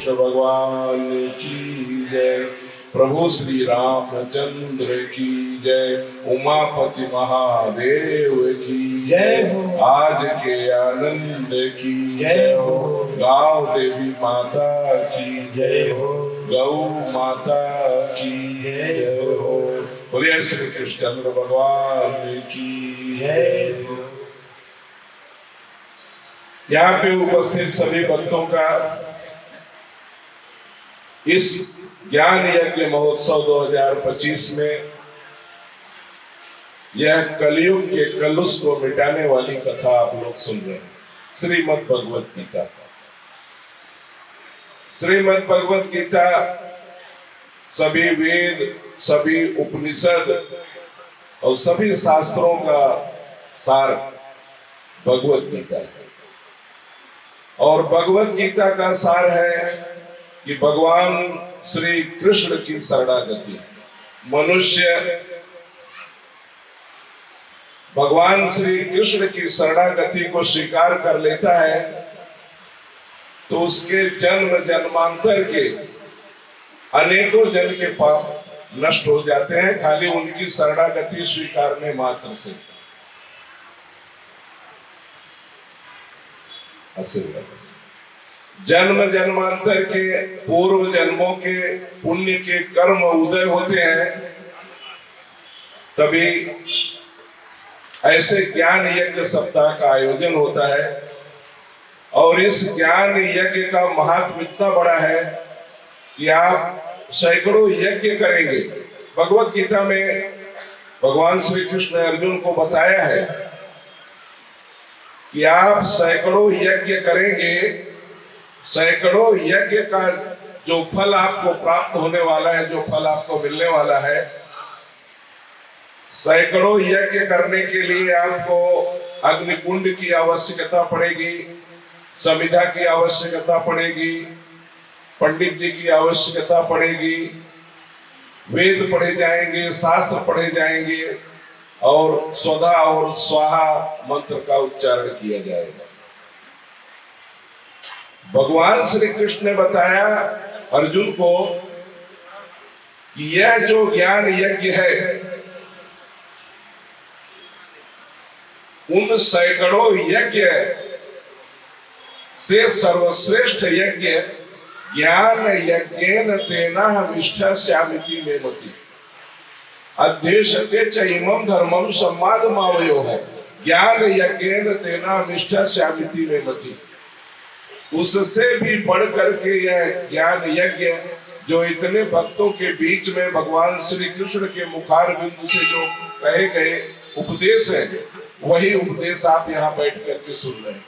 कृष्ण भगवान की जय। प्रभु श्री रामचंद्र की जय। उमापति महादेव की जय। आज के आनंद की जय हो। गाँव देवी माता की जय हो। गौ माता की जय हो। बोलिए श्री कृष्णचंद्र भगवान की जय। यहाँ पे उपस्थित सभी भक्तों का इस ज्ञान यज्ञ महोत्सव 2025 में यह कलयुग के कलुष को मिटाने वाली कथा आप लोग सुन रहे हैं। श्रीमद् भगवत गीता। श्रीमद् भगवत गीता सभी वेद, सभी उपनिषद और सभी शास्त्रों का सार भगवत गीता है। और भगवत गीता का सार है कि भगवान श्री कृष्ण की शरणागति। मनुष्य भगवान श्री कृष्ण की शरणागति को स्वीकार कर लेता है तो उसके जन्म जन्मांतर के अनेकों जन के पाप नष्ट हो जाते हैं, खाली उनकी शरणागति स्वीकारने मात्र से। जन्म जन्मांतर के पूर्व जन्मों के पुण्य के कर्म उदय होते हैं, तभी ऐसे ज्ञान यज्ञ सप्ताह का आयोजन होता है। और इस ज्ञान यज्ञ का महत्व इतना बड़ा है कि आप सैकड़ों यज्ञ करेंगे। भगवत गीता में भगवान श्री कृष्ण ने अर्जुन को बताया है कि आप सैकड़ों यज्ञ करेंगे। सैकड़ों यज्ञ का जो फल आपको प्राप्त होने वाला है, जो फल आपको मिलने वाला है, सैकड़ों यज्ञ करने के लिए आपको अग्निकुंड की आवश्यकता पड़ेगी, समिधा की आवश्यकता पड़ेगी, पंडित जी की आवश्यकता पड़ेगी, वेद पढ़े जाएंगे, शास्त्र पढ़े जाएंगे और स्वधा और स्वाहा मंत्र का उच्चारण किया जाएगा। भगवान श्री कृष्ण ने बताया अर्जुन को कि यह जो ज्ञान यज्ञ है, उन सैकड़ों यज्ञ से सर्वश्रेष्ठ यज्ञ ज्ञान यज्ञेन तेनाहमिष्ठा स्यामिति मे मति अध्येशते च इमं धर्मं सम्मादमावयो है। ज्ञान यज्ञेन तेनाहमिष्ठा स्यामिति मे मति। उससे भी बढ़ करके यह ज्ञान यज्ञ जो इतने भक्तों के बीच में भगवान श्री कृष्ण के मुखार बिंदु से जो कहे गए उपदेश है, वही उपदेश आप यहाँ बैठ करके सुन रहे हैं।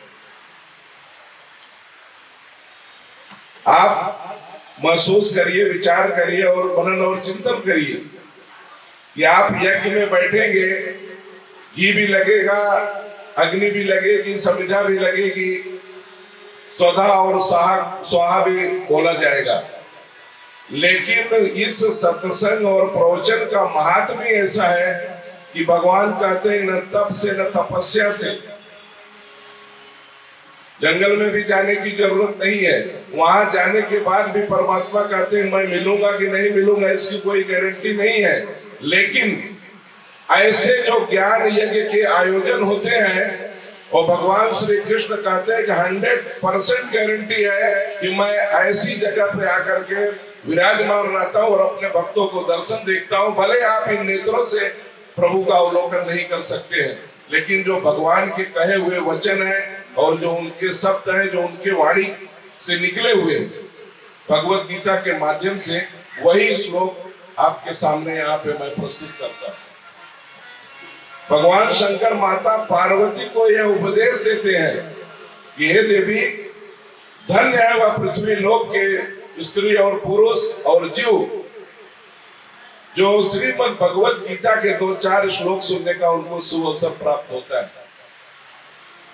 आप महसूस करिए, विचार करिए और मनन और चिंतन करिए कि आप यज्ञ में बैठेंगे, घी भी लगेगा, अग्नि भी लगेगी, समिधा भी लगेगी, स्वधा और स्वाहा भी बोला जाएगा। लेकिन इस सत्संग और प्रवचन का महात्म्य भी ऐसा है कि भगवान कहते हैं न तप से न तपस्या से। जंगल में भी जाने की जरूरत नहीं है। वहां जाने के बाद भी परमात्मा कहते हैं मैं मिलूंगा कि नहीं मिलूंगा इसकी कोई गारंटी नहीं है। लेकिन ऐसे जो ज्ञान यज्ञ के आयोजन होते हैं और भगवान श्री कृष्ण कहते हैं कि 100% गारंटी है कि मैं ऐसी जगह पे आकर के विराजमान रहता हूँ और अपने भक्तों को दर्शन देखता हूँ। भले आप इन नेत्रों से प्रभु का अवलोकन नहीं कर सकते हैं, लेकिन जो भगवान के कहे हुए वचन है और जो उनके शब्द हैं, जो उनके वाणी से निकले हुए भगवत गीता के माध्यम से, वही श्लोक आपके सामने यहाँ पे मैं प्रस्तुत करता हूँ। भगवान शंकर माता पार्वती को यह उपदेश देते हैं कि हे देवी, धन्य है वह पृथ्वी लोक के स्त्री और पुरुष और जीव जो श्रीमद् भगवत गीता के 2-4 श्लोक सुनने का उनको सुअवसर प्राप्त होता है।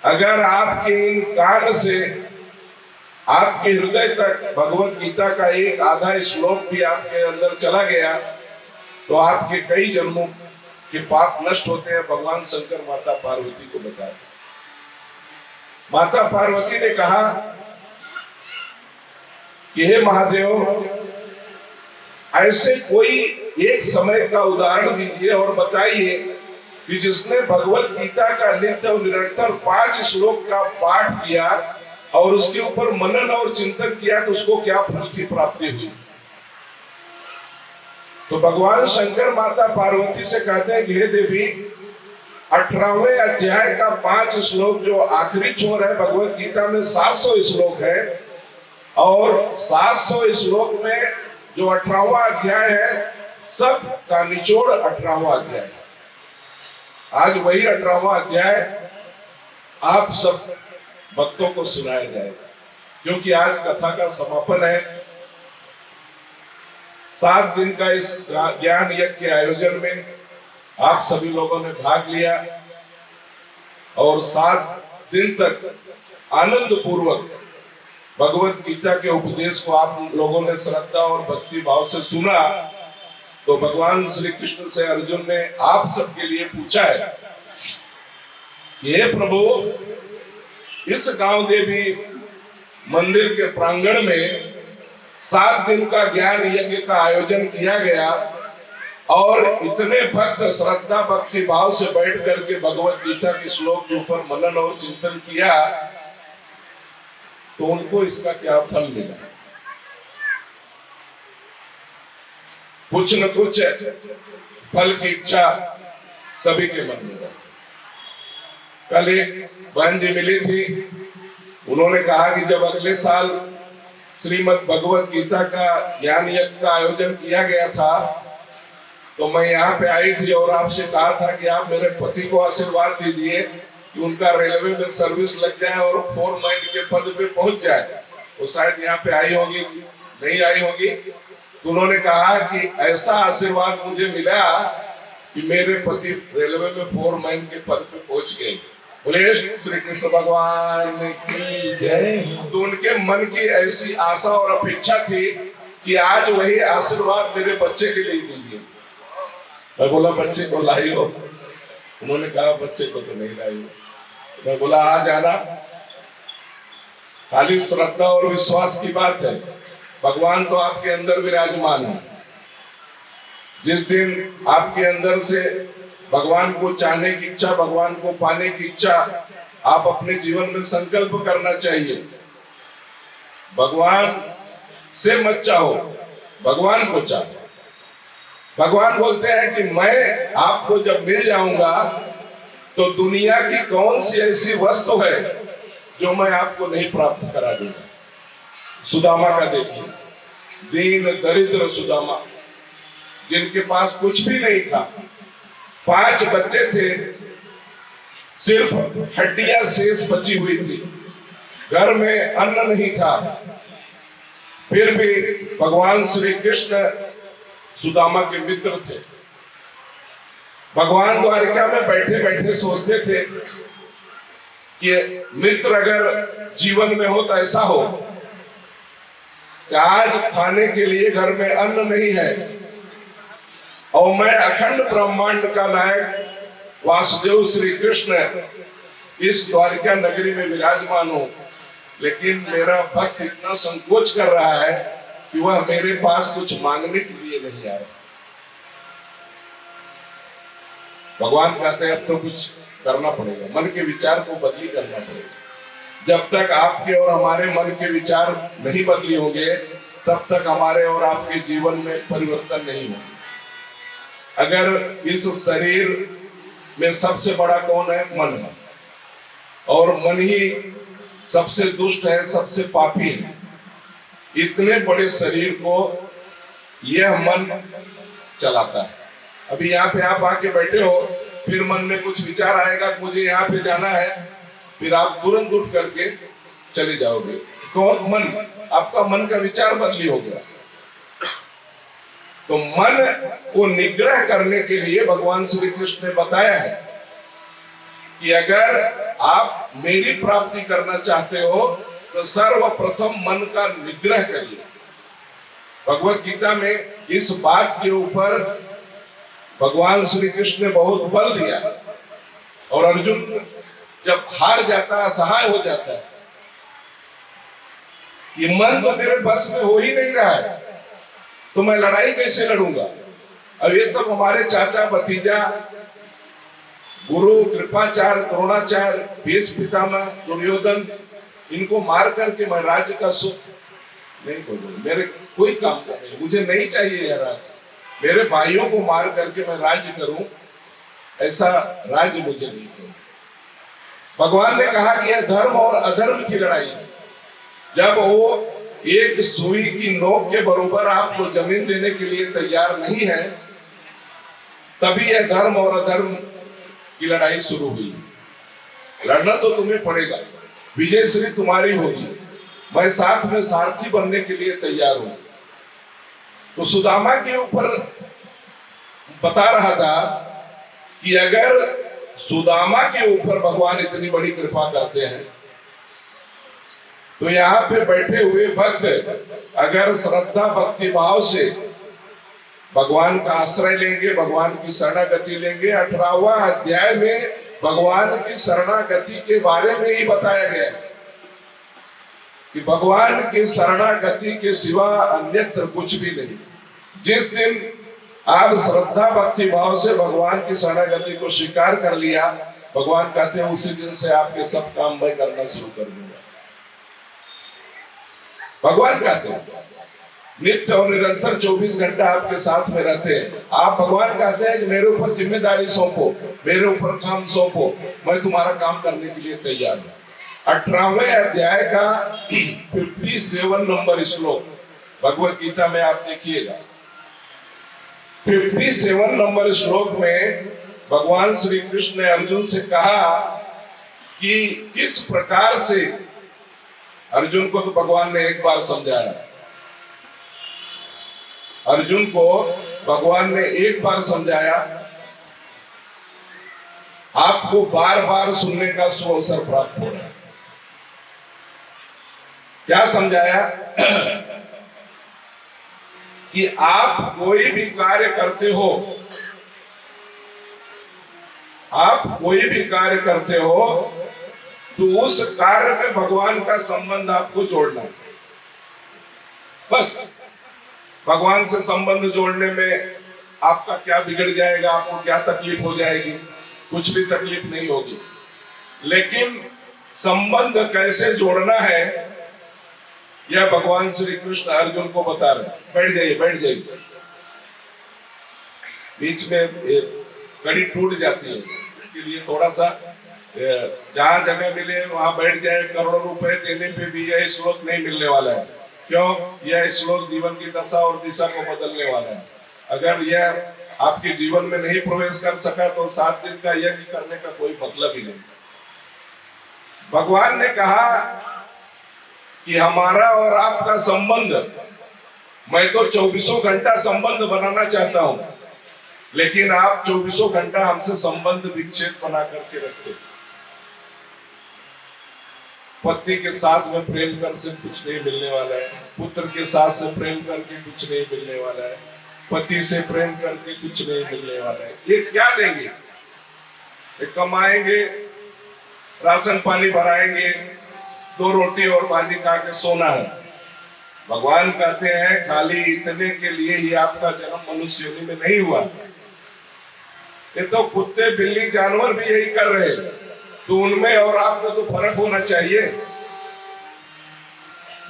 अगर आपके इन कान से आपके हृदय तक भगवत गीता का एक आधा श्लोक भी आपके अंदर चला गया तो आपके कई जन्मों के पाप नष्ट होते हैं। भगवान शंकर माता पार्वती को बताया। माता पार्वती ने कहा कि हे महादेव, ऐसे कोई एक समय का उदाहरण दीजिए और बताइए कि जिसने भगवत गीता का नित्य और निरंतर 5 श्लोक का पाठ किया और उसके ऊपर मनन और चिंतन किया तो उसको क्या फल की प्राप्ति हुई। तो भगवान शंकर माता पार्वती से कहते हैं कि हे देवी, 18वें अध्याय का 5 श्लोक जो आखिरी छोर है भगवत गीता में 700 श्लोक है, और 700 श्लोक में जो 18वां अध्याय है सब का निचोड़ 18वां अध्याय है। आज वही 18वां अध्याय आप सब भक्तों को सुनाया जाएगा, क्योंकि आज कथा का समापन है। 7 दिन का इस ज्ञान यज्ञ के आयोजन में आप सभी लोगों ने भाग लिया और 7 दिन तक आनंद पूर्वक भगवत गीता के उपदेश को आप लोगों ने श्रद्धा और भक्ति भाव से सुना। तो भगवान श्री कृष्ण से अर्जुन ने आप सबके लिए पूछा है कि हे प्रभु, इस गांव देवी मंदिर के प्रांगण में 7 दिन का ज्ञान यज्ञ का आयोजन किया गया और इतने भक्त श्रद्धा भक्ति भाव से बैठ करके भगवत गीता के श्लोक के ऊपर मनन और चिंतन किया, तो उनको इसका क्या फल मिला। कुछ न कुछ फल की इच्छा सभी के मन में रहती। कल एक बहन जी मिली थी, उन्होंने कहा कि जब अगले साल श्रीमद् भगवत गीता का ज्ञान यज्ञ का आयोजन किया गया था तो मैं यहाँ पे आई थी और आपसे कहा था कि आप मेरे पति को आशीर्वाद दीजिए कि उनका रेलवे में सर्विस लग जाए और 4 महीने के पद पे पहुंच जाए। वो शायद यहाँ पे आई होगी, नहीं आई होगी। तो उन्होंने कहा कि ऐसा आशीर्वाद मुझे मिला कि मेरे पति रेलवे में 4 महीने के पद पे पहुंच गए। बोले श्री कृष्ण भगवान की जय। तो उनके मन की ऐसी आशा और अपेक्षा थी कि आज वही आशीर्वाद मेरे बच्चे के लिए दीजिए। मैं बोला बच्चे को लाई हो? उन्होंने कहा बच्चे को तो नहीं लाई हो। मैं बोला आ जाना, खाली श्रद्धा और विश्वास की बात है। भगवान तो आपके अंदर विराजमान है। जिस दिन आपके अंदर से भगवान को चाहने की इच्छा, भगवान को पाने की इच्छा आप अपने जीवन में संकल्प करना चाहिए। भगवान से मत चाहो, भगवान को चाहो। भगवान बोलते हैं कि मैं आपको जब मिल जाऊंगा तो दुनिया की कौन सी ऐसी वस्तु है जो मैं आपको नहीं प्राप्त करा दूंगा। सुदामा का देखिए, दीन दरिद्र सुदामा, जिनके पास कुछ भी नहीं था, 5 बच्चे थे, सिर्फ हड्डियां शेष बची हुई थी, घर में अन्न नहीं था, फिर भी भगवान श्री कृष्ण सुदामा के मित्र थे। भगवान द्वारिका में बैठे बैठे सोचते थे कि मित्र अगर जीवन में हो तो ऐसा हो कि आज खाने के लिए घर में अन्न नहीं है और मैं अखंड ब्रह्मांड का नायक वासुदेव श्री कृष्ण इस द्वारिका नगरी में विराजमान हूं, लेकिन मेरा भक्त इतना संकोच कर रहा है कि वह मेरे पास कुछ मांगने के लिए नहीं आया। भगवान कहते हैं अब तो कुछ करना पड़ेगा, मन के विचार को बदली करना पड़ेगा। जब तक आपके और हमारे मन के विचार नहीं बदली होंगे तब तक हमारे और आपके जीवन में परिवर्तन नहीं होगा। अगर इस शरीर में सबसे बड़ा कौन है? मन है, और मन ही सबसे दुष्ट है, सबसे पापी है। इतने बड़े शरीर को यह मन चलाता है। अभी यहाँ पे आप आके बैठे हो, फिर मन में कुछ विचार आएगा मुझे यहाँ पे जाना है, फिर आप तुरंत उठ करके चले जाओगे। कौन? मन। आपका मन का विचार बदली हो गया। तो मन को निग्रह करने के लिए भगवान श्री कृष्ण ने बताया है कि अगर आप मेरी प्राप्ति करना चाहते हो तो सर्वप्रथम मन का निग्रह करिए। भगवत गीता में इस बात के ऊपर भगवान श्री कृष्ण ने बहुत बल दिया, और अर्जुन जब हार जाता है, असहाय हो जाता है, कि मन तो मेरे बस में हो ही नहीं रहा है, तो मैं लड़ाई कैसे लड़ूंगा। अब ये सब हमारे चाचा भतीजा गुरु कृपाचार्य द्रोणाचार्य भीष्म पितामह दुर्योधन, इनको मार करके मैं राज्य का सुख नहीं खोजूंगा। मेरे कोई काम का नहीं, मुझे नहीं चाहिए यह राज्य। मेरे भाइयों को मार करके मैं राज्य करूं, ऐसा राज्य मुझे नहीं चाहिए। भगवान ने कहा कि यह धर्म और अधर्म की लड़ाई है। जब वो एक सुई की नोक के बराबर आपको जमीन देने के लिए तैयार नहीं है, तभी यह धर्म और अधर्म की लड़ाई शुरू हुई। लड़ना तो तुम्हें पड़ेगा, विजय श्री तुम्हारी होगी, मैं साथ में सारथी बनने के लिए तैयार हूं। तो सुदामा के ऊपर बता रहा था कि अगर सुदामा के ऊपर भगवान इतनी बड़ी कृपा करते हैं, तो यहाँ पे बैठे हुए भक्त अगर श्रद्धा भक्ति भाव से भगवान का आश्रय लेंगे, भगवान की शरणागति लेंगे। 18वां अध्याय में भगवान की शरणागति के बारे में ही बताया गया है कि भगवान की शरणागति के सिवा अन्यत्र कुछ भी नहीं। जिस दिन आप श्रद्धा भक्ति भाव से भगवान की शरणागति को स्वीकार कर लिया, भगवान कहते हैं उसी दिन से आपके सब काम मैं करना शुरू कर दूंगा। भगवान कहते हैं नित्य और निरंतर 24 घंटा आपके साथ में रहते हैं। आप भगवान कहते हैं कि मेरे ऊपर जिम्मेदारी सौंपो, मेरे ऊपर काम सौंपो, मैं तुम्हारा काम करने के लिए तैयार हूं। 18वें अध्याय का 57 नंबर श्लोक भगवत गीता में आप देखिएगा। 57 नंबर श्लोक में भगवान श्री कृष्ण ने अर्जुन से कहा कि किस प्रकार से, अर्जुन को तो भगवान ने एक बार समझाया, अर्जुन को भगवान ने एक बार समझाया, आपको बार बार सुनने का सुअवसर प्राप्त हो रहा है। क्या समझाया कि आप कोई भी कार्य करते हो, आप कोई भी कार्य करते हो तो उस कार्य में भगवान का संबंध आपको जोड़ना है। बस भगवान से संबंध जोड़ने में आपका क्या बिगड़ जाएगा, आपको क्या तकलीफ हो जाएगी? कुछ भी तकलीफ नहीं होगी। लेकिन संबंध कैसे जोड़ना है यह भगवान श्री कृष्ण अर्जुन को बता रहे हैं। बैठ जाइए, बैठ जाइए। बीच में कड़ी टूट जाती है, इसके लिए थोड़ा सा जहां जगह मिले वहां बैठ जाए। करोड़ों रुपए देने पे भी यह श्लोक नहीं मिलने वाला है। क्यों? यह श्लोक जीवन की दशा और दिशा को बदलने वाला है। अगर यह आपके जीवन में नहीं प्रवेश कर सका तो 7 दिन का यज्ञ करने का कोई मतलब ही नहीं। भगवान ने कहा कि हमारा और आपका संबंध, मैं तो 24 घंटा संबंध बनाना चाहता हूं, लेकिन आप 24 घंटा हमसे संबंध विच्छेद बना करके रखते। पत्नी के साथ में प्रेम कर से कुछ नहीं मिलने वाला है, पुत्र के साथ से प्रेम करके कुछ नहीं मिलने वाला है, पति से प्रेम करके कुछ नहीं मिलने वाला है। ये क्या देंगे? ये कमाएंगे, राशन पानी भराएंगे, 2 रोटी और भाजी खा के सोना है। भगवान कहते हैं खाली इतने के लिए ही आपका जन्म मनुष्य योनि में नहीं हुआ। ये तो कुत्ते बिल्ली जानवर भी यही कर रहे हैं, तो उनमें और आपका तो फर्क होना चाहिए।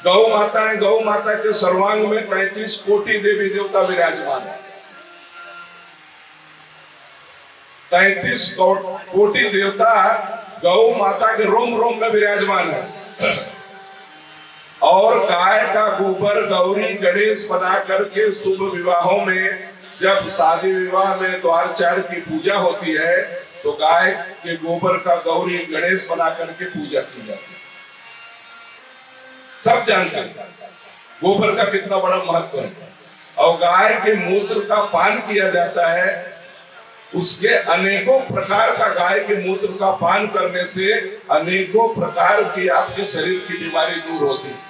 गौ माता है, गौ माता के सर्वांग में 33 कोटि देवी देवता विराजमान है। 33 कोटि देवता गौ माता के रोम रोम में विराजमान है। और गाय का गोबर गौरी गणेश बना करके शुभ विवाहों में, जब शादी विवाह में द्वारचार की पूजा होती है, तो गाय के गोबर का गौरी गणेश बना करके पूजा की जाती है। सब जानते हैं गोबर का कितना बड़ा महत्व है। और गाय के मूत्र का पान किया जाता है। उसके अनेकों प्रकार का, गाय के मूत्र का पान करने से अनेकों प्रकार की आपके शरीर की बीमारी दूर होती है।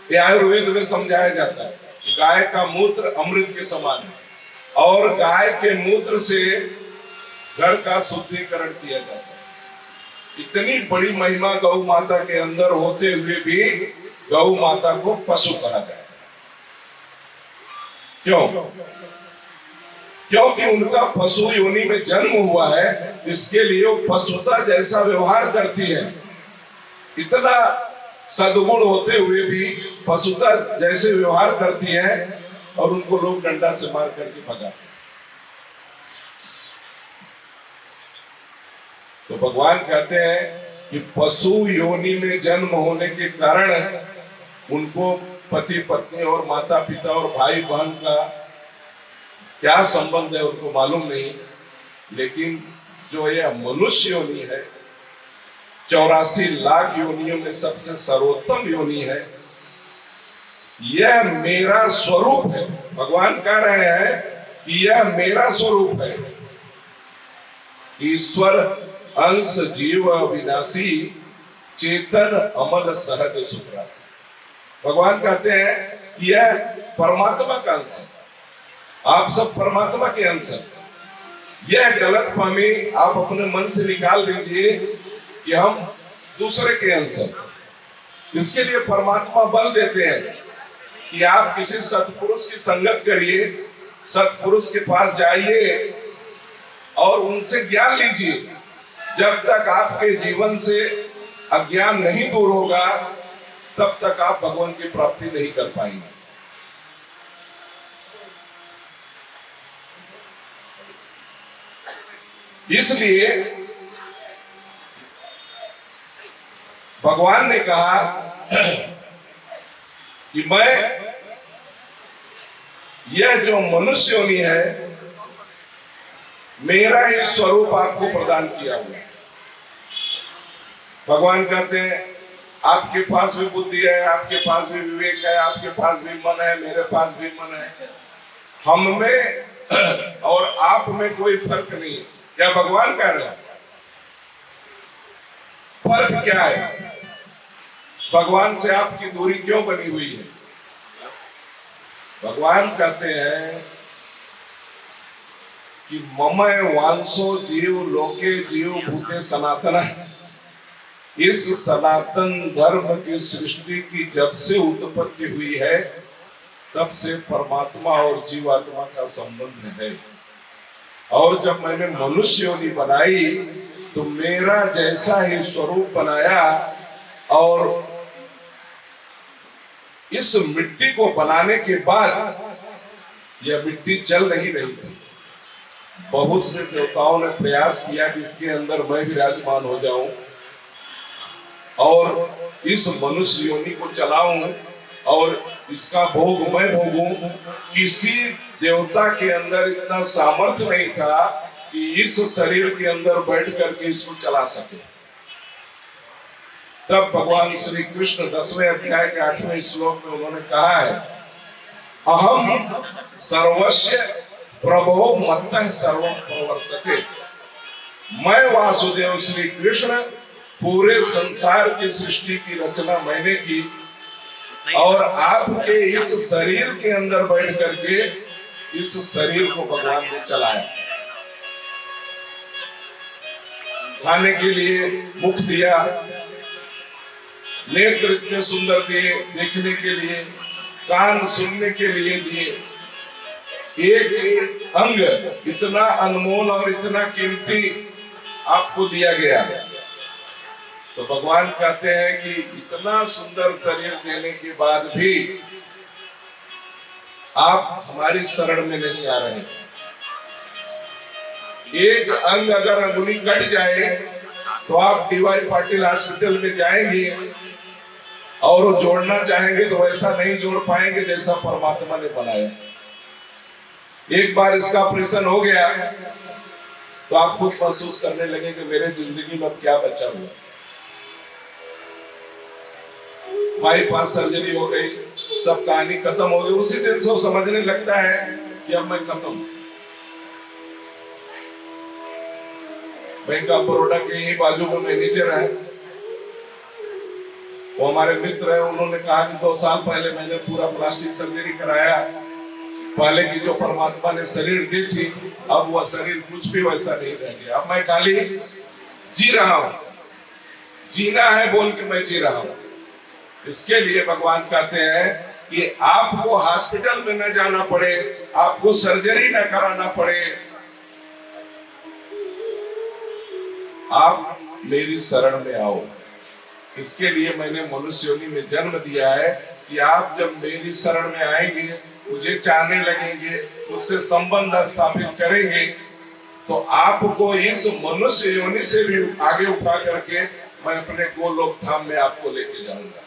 यह आयुर्वेद में समझाया जाता है कि गाय का मूत्र अमृत के समान है और गाय के मूत्र से घर का शुद्धिकरण किया जाता है। इतनी बड़ी महिमा गौ माता के अंदर होते हुए भी गौ माता को पशु कहा जाए। क्यों? क्योंकि उनका पशु योनि में जन्म हुआ है, इसके लिए वो पशुता जैसा व्यवहार करती है। इतना सद्गुण होते हुए भी पशुता जैसे व्यवहार करती है और उनको लोग डंडा से मार करके भगाते हैं। तो भगवान कहते हैं कि पशु योनि में जन्म होने के कारण उनको पति पत्नी और माता पिता और भाई बहन का क्या संबंध है उनको मालूम नहीं, लेकिन जो यह मनुष्य योनि है 84 लाख योनियों में सबसे सर्वोत्तम योनि है। यह मेरा स्वरूप है। भगवान कह रहे हैं कि यह मेरा स्वरूप है। ईश्वर अंश जीव अविनाशी चेतन अमल सहज सुखरासी। भगवान कहते हैं कि यह परमात्मा का अंश है, आप सब परमात्मा के अंश हैं। यह गलतफहमी आप अपने मन से निकाल दीजिए कि हम दूसरे के अंश हैं। इसके लिए परमात्मा बल देते हैं कि आप किसी सत्पुरुष की संगत करिए, सत्पुरुष के पास जाइए और उनसे ज्ञान लीजिए। जब तक आपके जीवन से अज्ञान नहीं दूर होगा तब तक आप भगवान की प्राप्ति नहीं कर पाएंगे। इसलिए भगवान ने कहा कि मैं यह जो मनुष्य योनि है मेरा ही स्वरूप आपको प्रदान किया हुआ है। भगवान कहते हैं आपके पास भी बुद्धि है, आपके पास भी विवेक है, आपके पास भी मन है, मेरे पास भी मन है। हम में और आप में कोई फर्क नहीं है। क्या भगवान कह रहे हैं? फर्क क्या है? भगवान से आपकी दूरी क्यों बनी हुई है? भगवान कहते हैं कि ममय वांसो जीव लोके जीव भूते सनातन। इस सनातन धर्म की सृष्टि की जब से उत्पत्ति हुई है तब से परमात्मा और जीवात्मा का संबंध है। और जब मैंने मनुष्य योनि बनाई तो मेरा जैसा ही स्वरूप बनाया। और इस मिट्टी को बनाने के बाद यह मिट्टी चल नहीं रही थी। बहुत से देवताओं ने प्रयास किया कि इसके अंदर मैं विराजमान हो जाऊं और इस मनुष्य योनि को चलाऊं और इसका भोग मैं भोगूं। किसी देवता के अंदर इतना सामर्थ्य नहीं था कि इस शरीर के अंदर बैठ करके इसको चला सके। तब भगवान श्री कृष्ण 10वें अध्याय के 8वें श्लोक में उन्होंने कहा है, अहम सर्वस्य प्रभो मत्तः सर्वं प्रवर्तते। मैं वासुदेव श्री कृष्ण पूरे संसार की सृष्टि की रचना मैंने की और आपके इस शरीर के अंदर बैठ करके इस शरीर को भगवान ने चलाया। खाने के लिए मुख दिया, नेत्र इतने सुंदर दिए देखने के लिए, कान सुनने के लिए दिए, एक एक अंग इतना अनमोल और इतना कीमती आपको दिया गया। तो भगवान कहते हैं कि इतना सुंदर शरीर देने के बाद भी आप हमारी शरण में नहीं आ रहे। एक अंग अगर अंगुली कट जाए तो आप डीवाई पाटिल हॉस्पिटल में जाएंगे और जोड़ना चाहेंगे तो वैसा नहीं जोड़ पाएंगे जैसा परमात्मा ने बनाया। एक बार इसका ऑपरेशन हो गया तो आप खुद महसूस करने लगे कि मेरे जिंदगी में अब क्या बचा हुआ। बाईपास सर्जरी हो गई, सब कहानी खत्म हो गई। उसी दिन से वो समझने लगता है कि अब मैं खत्म। बैंक ऑफ बड़ौदा के ही बाजू में मैनेजर है, वो हमारे मित्र है। उन्होंने कहा कि 2 साल पहले मैंने पूरा प्लास्टिक सर्जरी कराया। पहले की जो परमात्मा ने शरीर दी थी अब वह शरीर कुछ भी वैसा नहीं रह गया। अब मैं खाली जी रहा हूं। जीना है बोल के मैं जी रहा हूं। इसके लिए भगवान कहते हैं कि आपको हॉस्पिटल में न जाना पड़े, आपको सर्जरी न कराना पड़े, आप मेरी शरण में आओ। इसके लिए मैंने मनुष्य योनि में जन्म दिया है कि आप जब मेरी शरण में आएंगे, मुझे चाहने लगेंगे, मुझसे संबंध स्थापित करेंगे, तो आपको इस मनुष्य योनि से भी आगे उठा करके मैं अपने गोलोक धाम में आपको लेके जाऊंगा।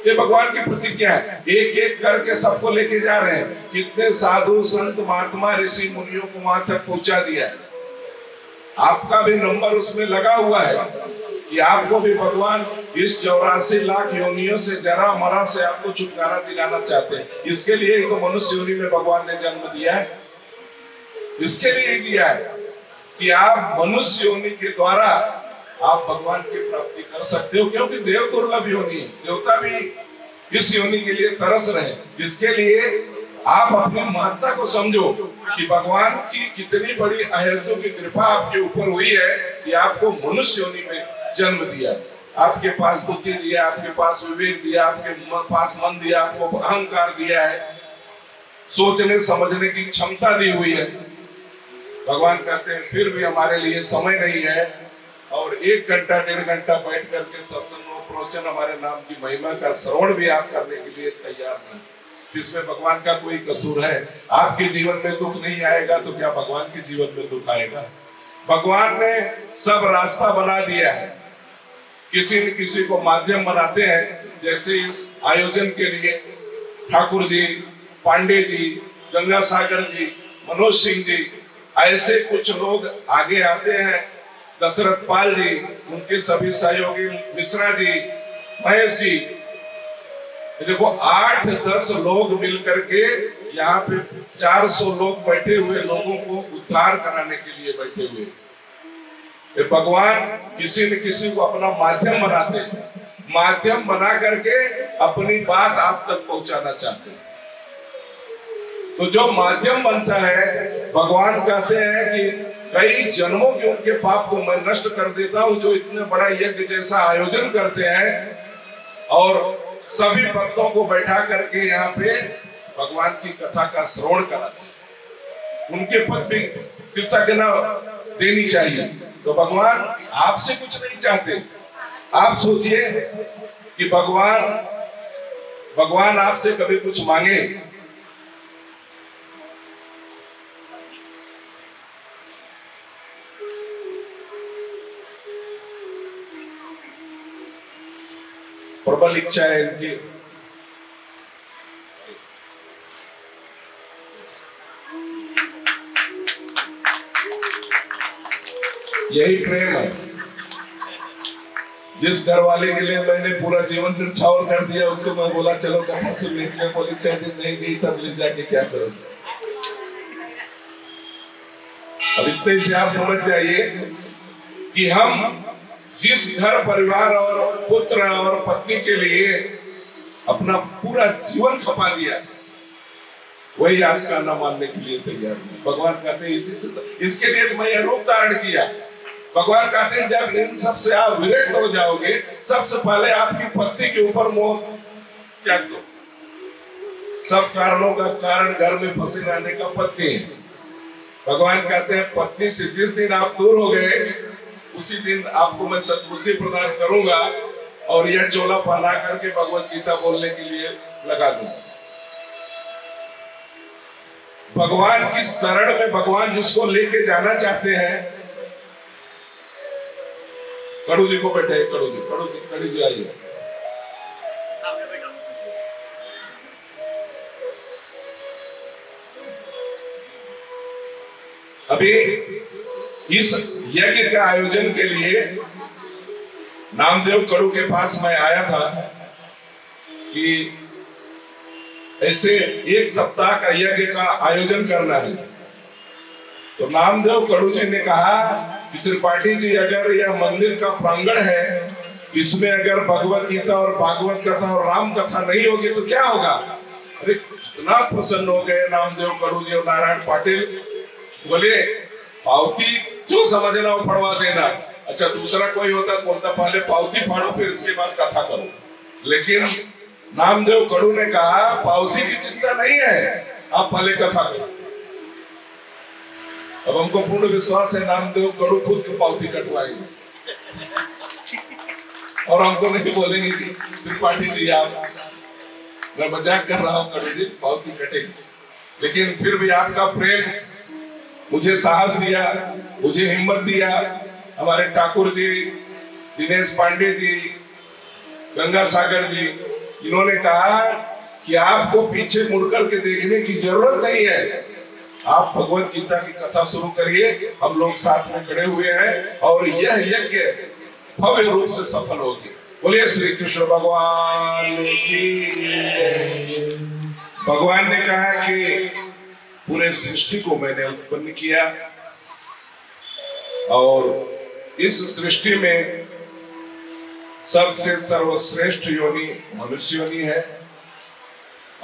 ये भगवान की प्रतिज्ञा है। एक एक करके सबको लेके जा रहे हैं। कितने साधु संत महात्मा ऋषि मुनियों को वहां तक पहुंचा दिया है। आपका भी नंबर उसमें लगा हुआ है कि आपको भी भगवान इस 84 लाख योनियों से, जरा मरा से आपको छुटकारा दिलाना चाहते हैं। इसके लिए तो मनुष्य योनि में भगवान ने जन्म दिया है। इसके लिए दिया है कि आप मनुष्य योनि के द्वारा आप भगवान की प्राप्ति कर सकते हो, क्योंकि देव दुर्लभ योनि है। देवता भी इस योनि के लिए तरस रहे। इसके लिए आप अपनी महत्ता को समझो कि भगवान की कितनी बड़ी अहेतु की कृपा आपके ऊपर हुई है कि आपको मनुष्य योनि में जन्म दिया। आपके पास बुद्धि दिया, आपके पास विवेक दिया, आपके पास मन दिया, आपको अहंकार दिया है, सोचने समझने की क्षमता दी हुई है। भगवान कहते हैं फिर भी हमारे लिए समय नहीं है और 1 घंटा 1.5 घंटा बैठ करके सत्संग और प्रवचन हमारे नाम की महिमा का श्रवण भी आप करने के लिए तैयार नहीं। जिसमें भगवान का कोई कसूर है? आपके जीवन में दुख नहीं आएगा तो क्या भगवान के जीवन में दुख आएगा? भगवान ने सब रास्ता बना दिया है। किसी न किसी को माध्यम बनाते हैं। जैसे इस आयोजन के लिए ठाकुर जी, पांडे जी, गंगा सागर जी, मनोज सिंह जी, ऐसे कुछ लोग आगे आते हैं। दशरथ पाल जी, उनके सभी सहयोगी मिश्रा जी, महेश जी, देखो 8-10 लोग मिलकर के यहाँ पे 400 लोग बैठे हुए, लोगों को उद्धार कराने के लिए बैठे हुए। ये भगवान किसी न किसी को अपना माध्यम बनाते हैं। माध्यम बना करके अपनी बात आप तक पहुंचाना चाहते हैं। तो जो माध्यम बनता है, भगवान कहते हैं कि कई जन्मों के उनके पाप को मैं नष्ट कर देता हूं, जो इतने बड़ा यज्ञ जैसा आयोजन करते हैं और सभी भक्तों को बैठा करके यहाँ पे भगवान की कथा का श्रवण कराते हैं। उनके पद भी कृतज्ञता देनी चाहिए। तो भगवान आपसे कुछ नहीं चाहते। आप सोचिए कि भगवान आपसे कभी कुछ मांगे? प्रबल इच्छा है इनकी। यही प्रेम है। जिस घर वाले के लिए मैंने पूरा जीवन न्यौछावर कर दिया, उसको मैं बोला चलो कथा सुनने के लिए, बोली 6 दिन नहीं गई, तब ले जाके क्या करूंगा। अब इतने से आप समझ जाइए कि हम जिस घर परिवार और पुत्र और पत्नी के लिए अपना पूरा जीवन खपा दिया, वही आज का ना मानने के लिए तैयार है। भगवान कहते हैं इसके लिए तो मैं यह रूप धारण किया। भगवान कहते हैं जब इन सब से आप विरक्त हो जाओगे, सबसे पहले आपकी पत्नी के ऊपर मोह त्याग दो। सब कारणों का कारण घर में फंसे रहने का पत्नी है। भगवान कहते हैं पत्नी से जिस दिन आप दूर हो गए, उसी दिन आपको मैं सद्बुद्धि प्रदान करूंगा और यह चोला पहना करके भगवत गीता बोलने के लिए लगा दूंगा। भगवान की शरण में भगवान जिसको लेके जाना चाहते हैं, कड़ू जी को बैठे, कड़ू जी आइए। अभी इस यज्ञ के आयोजन के लिए नामदेव कड़ू के पास मैं आया था कि ऐसे 1 सप्ताह का यज्ञ का आयोजन करना है। तो नामदेव कड़ू जी ने कहा कि त्रिपाठी जी, अगर यह मंदिर का प्रांगण है, इसमें अगर भगवत गीता और भागवत कथा और राम कथा नहीं होगी तो क्या होगा? अरे कितना प्रसन्न हो गए नामदेव कड़ू जी और नारायण पाटिल। बोले पावती जो समझना वो पढ़वा देना, अच्छा दूसरा कोई होता तो बोलता पहले पावती फाड़ो फिर इसके बाद कथा करो, लेकिन नामदेव कड़ू ने कहा पावती की चिंता नहीं है, आप पहले कथा करो। अब हमको पूर्ण विश्वास है नामदेव कड़ू खुद की पावती कटवाएंगे और हमको नहीं बोलेंगे कि त्रिपाठी जी आप, मैं मजाक कर रहा हूँ कड़ू जी, पावती कटेगी। लेकिन फिर भी आपका प्रेम मुझे साहस दिया, मुझे हिम्मत दिया। हमारे ठाकुर जी, दिनेश पांडे जी, गंगा सागर जी, इन्होंने कहा कि आपको पीछे मुड़कर के देखने की जरूरत नहीं है, आप भगवत गीता की कथा शुरू करिए। हम लोग साथ में खड़े हुए हैं और यह यज्ञ भव्य रूप से सफल होगी। बोलिए श्री कृष्ण भगवान की। भगवान ने कहा कि पूरे सृष्टि को मैंने उत्पन्न किया और इस सृष्टि में सबसे सर्वश्रेष्ठ योनि मनुष्य योनि है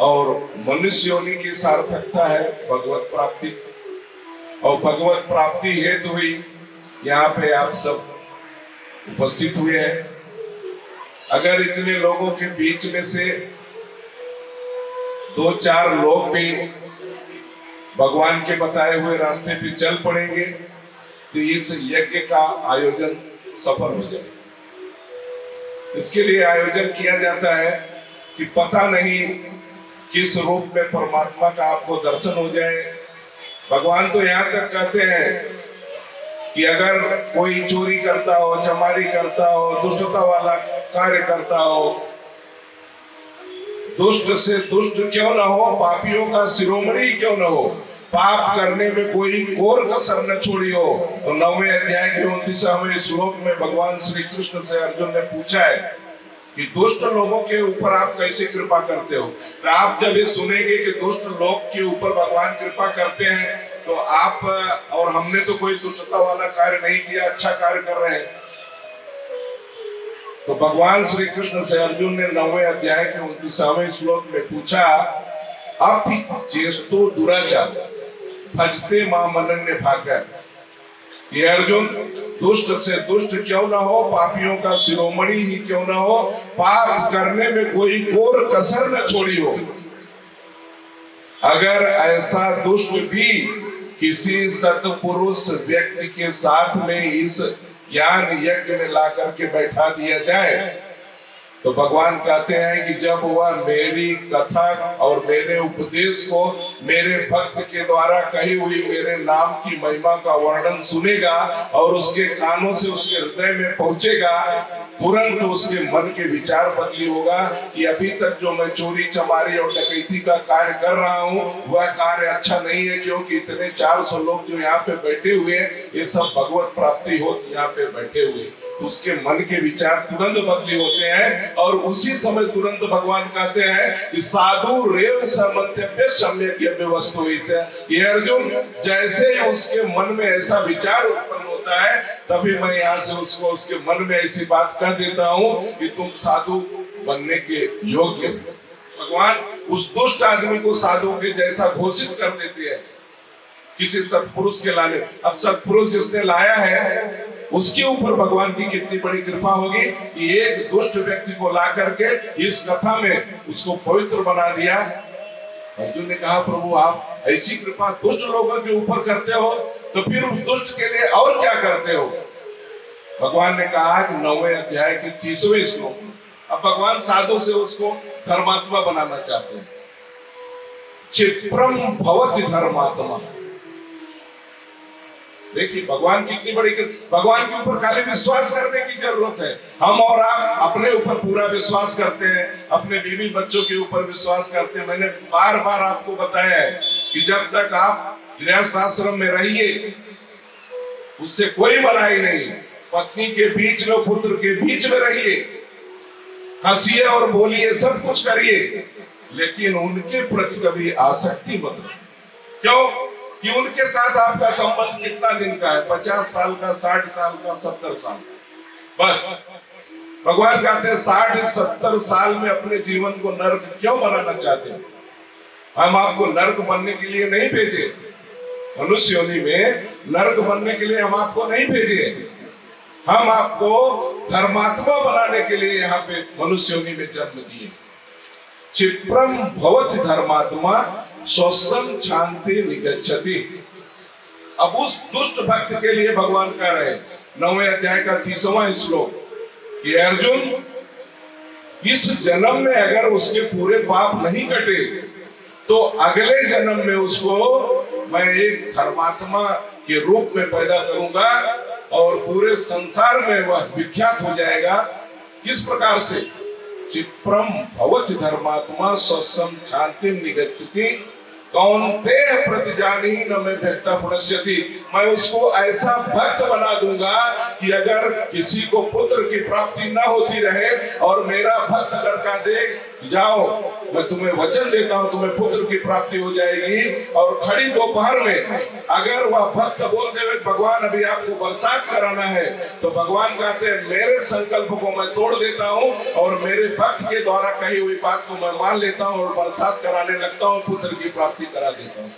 और मनुष्य योनि की सार्थकता है भगवत प्राप्ति, और भगवत प्राप्ति हेतु ही यहाँ पे आप सब उपस्थित हुए हैं। अगर इतने लोगों के बीच में से 2-4 लोग भी भगवान के बताए हुए रास्ते पे चल पड़ेंगे तो इस यज्ञ का आयोजन सफल हो जाए। इसके लिए आयोजन किया जाता है कि पता नहीं किस रूप में परमात्मा का आपको दर्शन हो जाए। भगवान तो यहाँ तक कहते हैं कि अगर कोई चोरी करता हो, चमारी करता हो, दुष्टता वाला कार्य करता हो, दुष्ट से दुष्ट क्यों न हो, पापियों का शिरोमणि क्यों न हो, पाप करने में कोई कोर कसर न छोड़ी हो, तो 9वें अध्याय के 29वें श्लोक में भगवान श्री कृष्ण से अर्जुन ने पूछा है कि दुष्ट लोगों के ऊपर आप कैसे कृपा करते हो। तो आप जब ये सुनेंगे कि दुष्ट लोग के ऊपर भगवान कृपा करते हैं तो आप और हमने तो कोई दुष्टता वाला कार्य नहीं किया, अच्छा कार्य कर रहे हैं। तो भगवान श्री कृष्ण से अर्जुन ने 9वें अध्याय के 29वें श्लोक में पूछा, अपि चेष्टो दुराचार भजते मां मनन्य भाकर। ये अर्जुन दुष्ट से दुष्ट क्यों ना हो, पापियों का शिरोमणि ही क्यों ना हो, पाप करने में कोई कोर कसर न छोड़ी हो। अगर ऐसा दुष्ट भी किसी सत्पुरुष व्यक्ति के साथ में इस ज्ञान यज्ञ में ला करके बैठा दिया जाए तो भगवान कहते हैं कि जब वह मेरी कथा और मेरे उपदेश को मेरे भक्त के द्वारा कही हुई मेरे नाम की महिमा का वर्णन सुनेगा और उसके कानों से उसके हृदय में पहुंचेगा, तुरंत उसके मन के विचार बदली होगा कि अभी तक जो मैं चोरी चमारी और डकैती का कार्य कर रहा हूँ वह कार्य अच्छा नहीं है, क्योंकि इतने 400 लोग जो यहाँ पे बैठे हुए हैं ये सब भगवत प्राप्ति हो यहाँ पे बैठे हुए, तो उसके मन के विचार तुरंत बदली होते हैं और उसी समय तुरंत भगवान कहते हैं कि साधु रेव समन्त्यप्य सम्यक वस्तु। ये अर्जुन जैसे ही उसके मन में ऐसा विचार उत्पन्न होता है तभी मैं यहाँ से उसको उसके मन में ऐसी बात कह देता हूँ कि तुम साधु बनने के योग्य। भगवान उस दुष्ट आदमी को साधु के जैसा घोषित कर देते हैं किसी सत्पुरुष के लाने। अब सत्पुरुष जिसने लाया है उसके ऊपर भगवान की कितनी बड़ी कृपा होगी कि एक दुष्ट व्यक्ति को ला करके इस कथा में उसको पवित्र बना दिया। अर्जुन ने कहा प्रभु आप ऐसी कृपा दुष्ट लोगों के ऊपर करते हो तो फिर उस दुष्ट के लिए और क्या करते हो। भगवान ने कहा कि 9वें अध्याय के 30वें श्लोक, अब भगवान साधु से उसको धर्मात्मा बनाना चाहते हैं। क्षिप्रम भवति धर्मात्मा। देखिए भगवान कितनी बड़ी, भगवान के ऊपर खाली विश्वास करने की जरूरत है। हम और आप अपने ऊपर पूरा विश्वास करते हैं, अपने बीवी बच्चों के ऊपर विश्वास करते हैं। मैंने बार बार आपको बताया है कि जब तक आप गृहस्थ आश्रम में रहिए उससे कोई मनाही नहीं, पत्नी के बीच में पुत्र के बीच में रहिए, हंसिए और बोलिए, सब कुछ करिए, लेकिन उनके प्रति कभी आसक्ति मत रखिए। क्यों कि उनके साथ आपका संबंध कितना दिन का है, 50 साल का, 60 साल का, 70 साल का, बस। भगवान कहते हैं 60-70 साल में अपने जीवन को नरक क्यों बनाना चाहते हैं। हम आपको नरक बनने के लिए नहीं भेजे, मनुष्य योनि में नरक बनने के लिए हम आपको नहीं भेजे। हम आपको धर्मात्मा बनाने के लिए यहाँ पे मनुष्य योनि में जन्म दिए। क्षिप्रम भवति धर्मात्मा स्वसम शांति निगच्छति। अब उस दुष्ट भक्त के लिए भगवान कह रहे हैं 9वें अध्याय का 30वां श्लोक कि अर्जुन, इस जन्म में अगर उसके पूरे पाप नहीं कटे तो अगले जन्म में उसको मैं एक धर्मात्मा के रूप में पैदा करूंगा और पूरे संसार में वह विख्यात हो जाएगा। किस प्रकार से? क्षिप्रम भवति धर्मात्मा स्वसम शांति निगच्छति कौन्तेय प्रतिजानी न मैं भक्ता प्रणश्यति। मैं उसको ऐसा भक्त बना दूंगा कि अगर किसी को पुत्र की प्राप्ति न होती रहे और मेरा भक्त करका दे, जाओ मैं तुम्हें वचन देता हूं तुम्हें पुत्र की प्राप्ति हो जाएगी। और खड़ी दोपहर में अगर वह भक्त बोलते हुए भगवान अभी आपको बरसात कराना है, तो भगवान कहते हैं मेरे संकल्प को मैं तोड़ देता हूं और मेरे भक्त के द्वारा कही हुई बात को मैं मान लेता हूं और बरसात कराने लगता हूं, पुत्र की प्राप्ति करा देता हूं।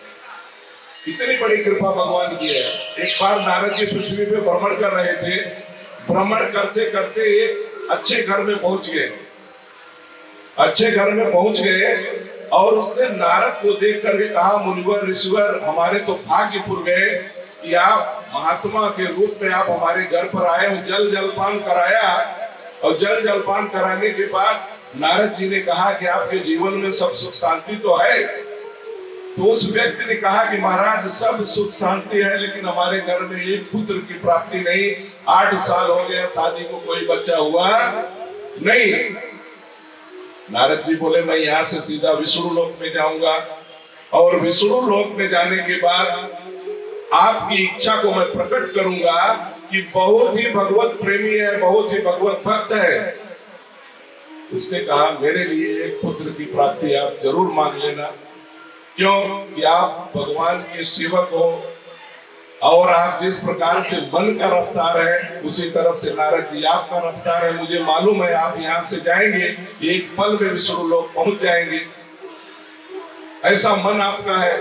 इतनी बड़ी कृपा भगवान की है। एक बार नारद जी पृथ्वी पे भ्रमण कर रहे थे। भ्रमण करते करते एक अच्छे घर में पहुंच गए। अच्छे घर में पहुंच गए और उसने नारद को देख करके कहा, मुनिवर ऋषिवर, हमारे तो भाग्य खुल गए कि आप महात्मा के रूप में आप हमारे घर पर आए हो। जल जलपान कराया और जल जलपान कराने के बाद नारद जी ने कहा कि आपके जीवन में सब सुख शांति तो है। तो उस व्यक्ति ने कहा कि महाराज सब सुख शांति है, लेकिन हमारे घर में एक पुत्र की प्राप्ति नहीं। 8 साल हो गया शादी को, कोई बच्चा हुआ नहीं। नारद जी बोले मैं यहाँ से सीधा विष्णु लोक में जाऊंगा और विष्णु लोक में जाने के बाद आपकी इच्छा को मैं प्रकट करूंगा कि बहुत ही भगवत प्रेमी है, बहुत ही भगवत भक्त है। उसने कहा मेरे लिए एक पुत्र की प्राप्ति आप जरूर मांग लेना। क्यों? कि आप भगवान के सेवक हो और आप जिस प्रकार से मन का रफ्तार है उसी तरफ से नारद जी आपका रफ्तार है। मुझे मालूम है आप यहाँ से जाएंगे, एक पल में विष्णु लोक पहुंच जाएंगे, ऐसा मन आपका है।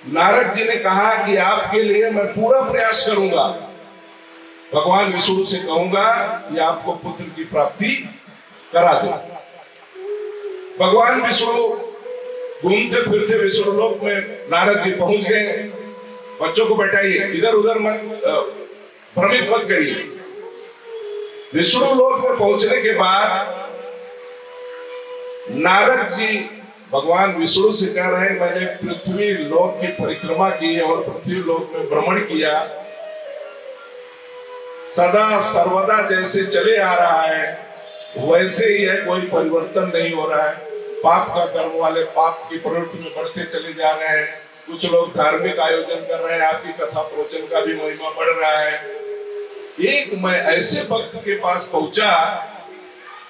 नारद जी ने कहा कि आपके लिए मैं पूरा प्रयास करूंगा। भगवान विष्णु से कहूंगा कि आपको पुत्र की प्राप्ति करा दो। भगवान विष्णु घूमते फिरते विष्णु लोक में नारद जी पहुंच गए। बच्चों को बैठाइए, इधर उधर मत भ्रमित मत करिए। विष्णु लोक में पहुंचने के बाद नारद जी भगवान विष्णु से कह रहे हैं मैंने पृथ्वी लोक की परिक्रमा की और पृथ्वी लोक में भ्रमण किया, सदा सर्वदा जैसे चले आ रहा है वैसे ही है, कोई परिवर्तन नहीं हो रहा है। पाप का कर्म वाले पाप की प्रवृत्ति में बढ़ते चले जा रहे हैं। कुछ लोग धार्मिक आयोजन कर रहे हैं, आपकी कथा प्रवचन का भी महिमा बढ़ रहा है। एक मैं ऐसे भक्त के पास पहुंचा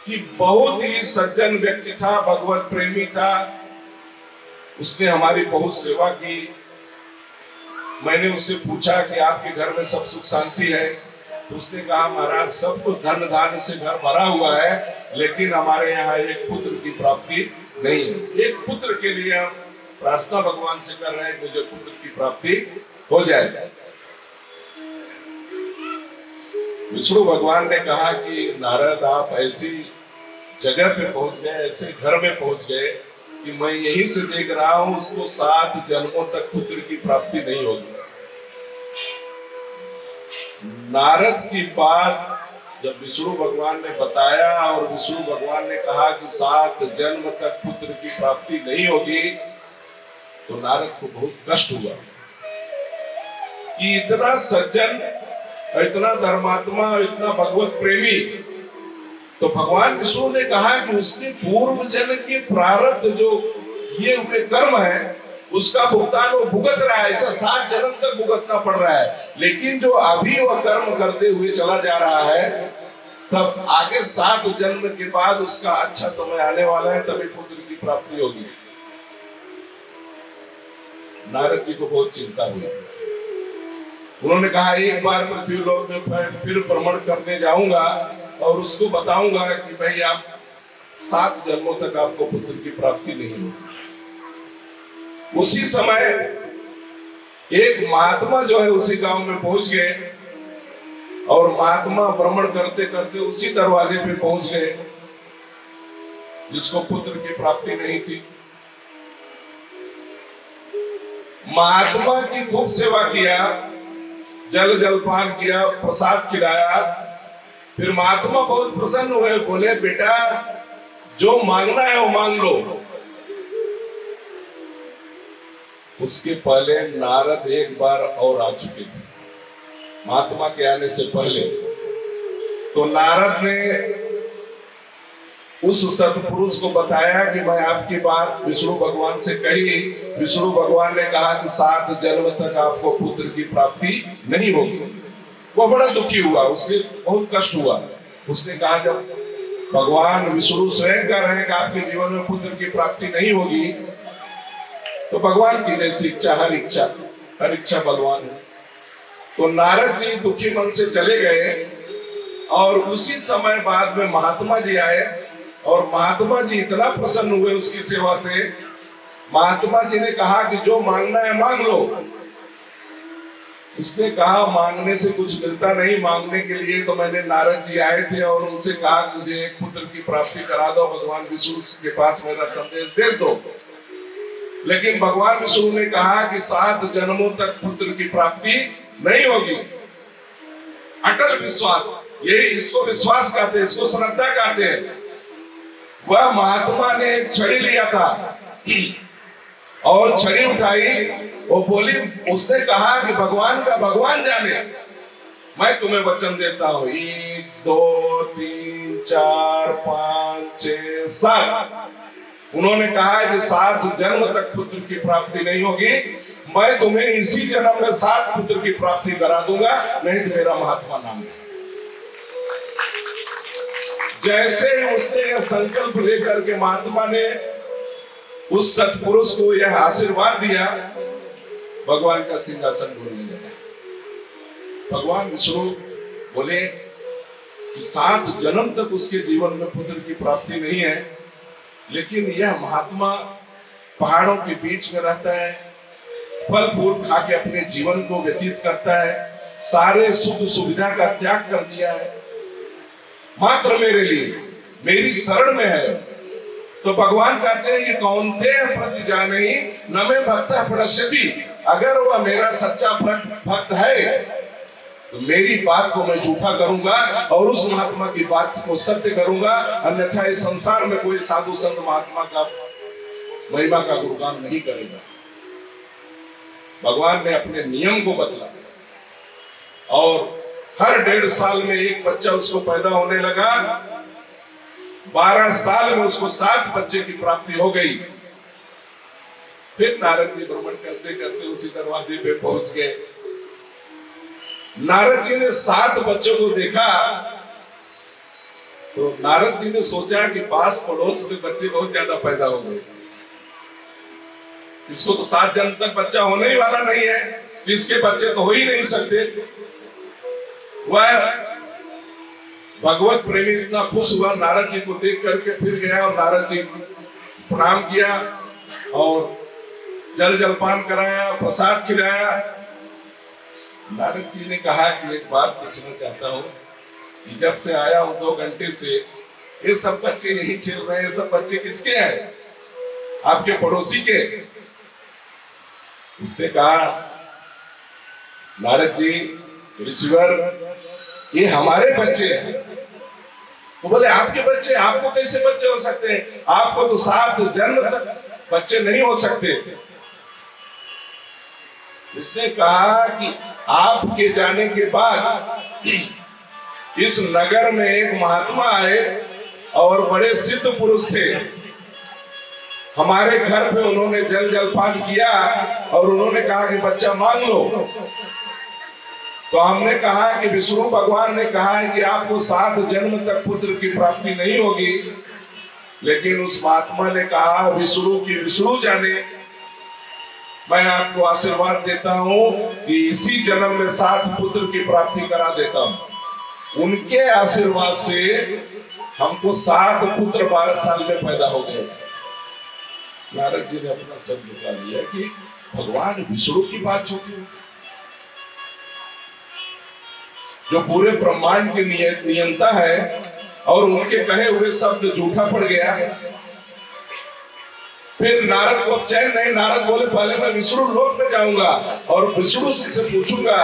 कि बहुत ही सज्जन व्यक्ति था, भगवत प्रेमी था। उसने हमारी बहुत सेवा की। मैंने उससे पूछा कि आपके घर में सब सुख शांति है? तो उसने कहा महाराज सब कुछ धन धान्य से घर भरा हुआ है, लेकिन हमारे यहाँ एक पुत्र की प्राप्ति नहीं है। एक पुत्र के लिए हम प्रार्थना भगवान से कर रहे हैं, मुझे पुत्र की प्राप्ति हो जाए। विष्णु भगवान ने कहा कि नारद आप ऐसी जगह पे पहुंच गए, ऐसे घर में पहुंच गए कि मैं यहीं से देख रहा हूं उसको 7 जन्मों तक पुत्र की प्राप्ति नहीं होगी। नारद की बात जब विष्णु भगवान ने बताया और विष्णु भगवान ने कहा कि 7 जन्म तक पुत्र की प्राप्ति नहीं होगी, तो नारद को बहुत कष्ट हुआ कि इतना सज्जन, इतना धर्मात्मा, इतना भगवत प्रेमी। तो भगवान विष्णु ने कहा कि उसके पूर्व जन्म के प्रारब्ध जो किए हुए कर्म है उसका भुगतान वो भुगत रहा है। ऐसा 7 जन्म तक भुगतना पड़ रहा है, लेकिन जो अभी वह कर्म करते हुए चला जा रहा है, तब आगे 7 जन्म के बाद उसका अच्छा समय आने वाला है, तभी पुत्र की प्राप्ति होगी। नारद जी को बहुत चिंता हुई। उन्होंने कहा एक बार पृथ्वी लोक में फिर भ्रमण करने जाऊंगा और उसको बताऊंगा कि भाई आप 7 जन्मों तक आपको पुत्र की प्राप्ति नहीं होगी। उसी समय एक महात्मा जो है उसी गांव में पहुंच गए और महात्मा भ्रमण करते करते उसी दरवाजे पे पहुंच गए जिसको पुत्र की प्राप्ति नहीं थी। महात्मा की खूब सेवा किया, जल जलपान किया, प्रसाद खिलाया। फिर महात्मा बहुत प्रसन्न हुए, बोले बेटा जो मांगना है वो मांग लो। उसके पहले नारद एक बार और आ चुके थे महात्मा के आने से पहले। तो नारद ने उस सतपुरुष को बताया कि मैं आपकी बात विष्णु भगवान से कही। विष्णु भगवान ने कहा कि 7 जन्म तक आपको पुत्र की प्राप्ति नहीं होगी। वो बड़ा दुखी हुआ, उसके बहुत कष्ट हुआ। उसने कहा जब भगवान विष्णु स्वयं कह रहे हैं कि आपके जीवन में पुत्र की प्राप्ति नहीं होगी, तो भगवान की जैसी इच्छा हर इच्छा बलवान है। तो नारद जी दुखी मन से चले गए और उसी समय बाद में महात्मा जी आए और महात्मा जी इतना प्रसन्न हुए उसकी सेवा से। महात्मा जी ने कहा कि जो मांगना है मांग लो। उसने कहा मांगने से कुछ मिलता नहीं, मांगने के लिए तो मैंने नारद जी आए थे और उनसे कहा मुझे एक पुत्र की प्राप्ति करा दो, भगवान विष्णु के पास मेरा संदेश दे दो। लेकिन भगवान विष्णु ने कहा कि 7 जन्मों तक पुत्र की प्राप्ति नहीं होगी। अटल विश्वास, यही इसको विश्वास कहते हैं, इसको श्रद्धा कहते हैं। वह महात्मा ने छड़ी लिया था और छड़ी उठाई, वो बोली, उसने कहा कि भगवान का भगवान जाने, मैं तुम्हें वचन देता हूं 1 2 3 4 5 6 7। उन्होंने कहा कि 7 जन्म तक पुत्र की प्राप्ति नहीं होगी, मैं तुम्हें इसी जन्म में 7 पुत्र की प्राप्ति करा दूंगा, नहीं तो मेरा महात्मा नाम है। जैसे उसने यह संकल्प लेकर के महात्मा ने उस सत्पुरुष को यह आशीर्वाद दिया, भगवान का सिंहासन ढूंढने लगा। भगवान विष्णु बोले कि 7 जन्म तक उसके जीवन में पुत्र की प्राप्ति नहीं है, लेकिन यह महात्मा पहाड़ों के बीच में रहता है, फल फूल खा के अपने जीवन को व्यतीत करता है, सारे सुख सुविधा का त्याग कर दिया है, मात्र मेरे लिए, मेरी शरण में है। तो भगवान कहते हैं कि कौन्ते प्रति जाने न में भक्त प्रणश्यति, अगर वह मेरा सच्चा भक्त है तो मेरी बात को मैं झूठा करूंगा और उस महात्मा की बात को सत्य करूंगा, अन्यथा इस संसार में कोई साधु संत महात्मा का महिमा का गुणगान नहीं करेगा। भगवान ने अपने नियम को बदला और हर 1.5 साल में एक बच्चा उसको पैदा होने लगा। 12 साल में उसको 7 बच्चे की प्राप्ति हो गई। फिर नारद जी भ्रमण करते करते उसी दरवाजे पे पहुंच गए। नारद जी ने 7 बच्चों को देखा तो नारद जी ने सोचा कि पास पड़ोस में बच्चे बहुत ज्यादा पैदा हो गए, इसको तो 7 जन्म तक बच्चा होने ही वाला नहीं है, इसके बच्चे तो हो ही नहीं सकते। वह भगवत प्रेमी इतना खुश हुआ नारद जी को देख करके, फिर गया और नारद जी प्रणाम किया और जल जलपान कराया, प्रसाद खिलाया। नारद जी ने कहा कि एक बात पूछना चाहता हूँ कि जब से आया हूं 2 घंटे से ये सब बच्चे यही खेल रहे हैं, सब बच्चे किसके हैं? आपके पड़ोसी के? उसने कहा नारद जी ऋषिवर ये हमारे बच्चे हैं। तो बोले आपके बच्चे, आपको कैसे बच्चे हो सकते हैं? आपको तो 7 जन्म तक बच्चे नहीं हो सकते। उसने कहा कि आपके जाने के बाद इस नगर में एक महात्मा आए और बड़े सिद्ध पुरुष थे। हमारे घर पे उन्होंने जल जलपान किया और उन्होंने कहा कि बच्चा मांग लो। तो हमने कहा कि विष्णु भगवान ने कहा है कि आपको 7 जन्म तक पुत्र की प्राप्ति नहीं होगी, लेकिन उस महात्मा ने कहा विष्णु की विष्णु जाने, मैं आपको आशीर्वाद देता हूं कि इसी जन्म में 7 पुत्र की प्राप्ति करा देता हूं। उनके आशीर्वाद से हमको 7 पुत्र 12 साल में पैदा हो गए। नारद जी ने अपना सब झुका लिया कि भगवान विष्णु की बात छोटी है। जो पूरे ब्रह्मांड की नियंता है, और उनके कहे हुए शब्द झूठा पड़ गया। फिर नारद को चैन नहीं, नारद बोले पहले मैं विष्णु लोक में जाऊंगा और विष्णु से पूछूंगा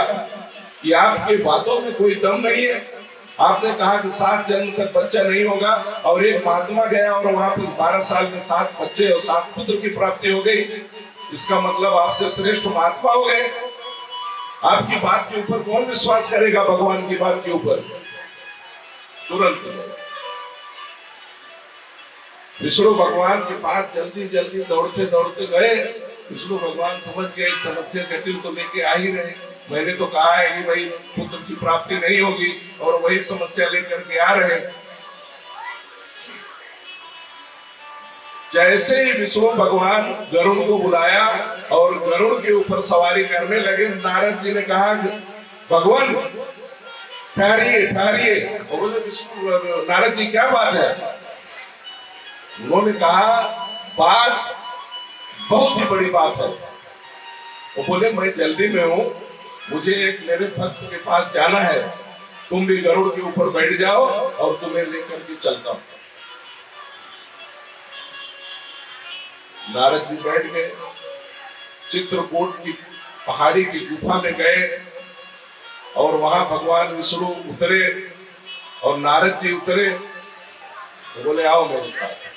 कि आपके बातों में कोई दम नहीं है। आपने कहा कि 7 जन्म तक बच्चा नहीं होगा, और एक महात्मा गया और वहां पर 12 साल में 7 बच्चे और 7 पुत्र की प्राप्ति हो गई। इसका मतलब आपसे श्रेष्ठ महात्मा हो गए। आपकी बात के ऊपर कौन विश्वास करेगा? भगवान की बात के ऊपर तुरंत विष्णु भगवान के पास जल्दी जल्दी दौड़ते दौड़ते गए। विष्णु भगवान समझ गए एक समस्या जटिल तो लेके आ ही रहे। मैंने तो कहा है कि भाई पुत्र की प्राप्ति नहीं होगी, और वही समस्या लेकर के आ रहे। जैसे ही विष्णु भगवान गरुड़ को बुलाया और गरुड़ के ऊपर सवारी करने लगे, नारद जी ने कहा भगवान ठहरिए ठहरिए। बोले विष्णु नारद जी क्या बात है? उन्होंने कहा बात बहुत ही बड़ी बात है। वो बोले मैं जल्दी में हूं, मुझे एक मेरे भक्त के पास जाना है, तुम भी गरुड़ के ऊपर बैठ जाओ और तुम्हें लेकर के चलता हूं। नारद जी बैठ गए, चित्रकूट की पहाड़ी की गुफा में गए, और वहां भगवान विष्णु उतरे और नारद जी उतरे। तो बोले आओ मेरे साथ।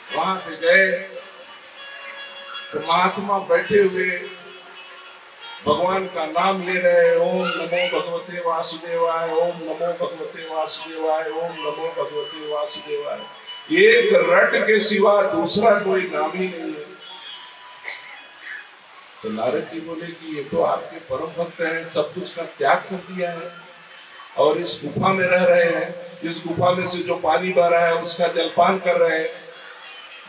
वहां से गए तो महात्मा बैठे हुए भगवान का नाम ले रहे, ओम नमो भगवते वासुदेवाय, ओम नमो भगवते वासुदेवाय, ओम नमो भगवते वासुदेवाय। एक रट के सिवा दूसरा कोई नाम ही नहीं है। तो नारद जी बोले कि ये तो आपके परम भक्त हैं, सब कुछ का त्याग कर दिया है और इस गुफा में रह रहे हैं। इस गुफा में से जो पानी बह रहा है उसका जलपान कर रहे हैं।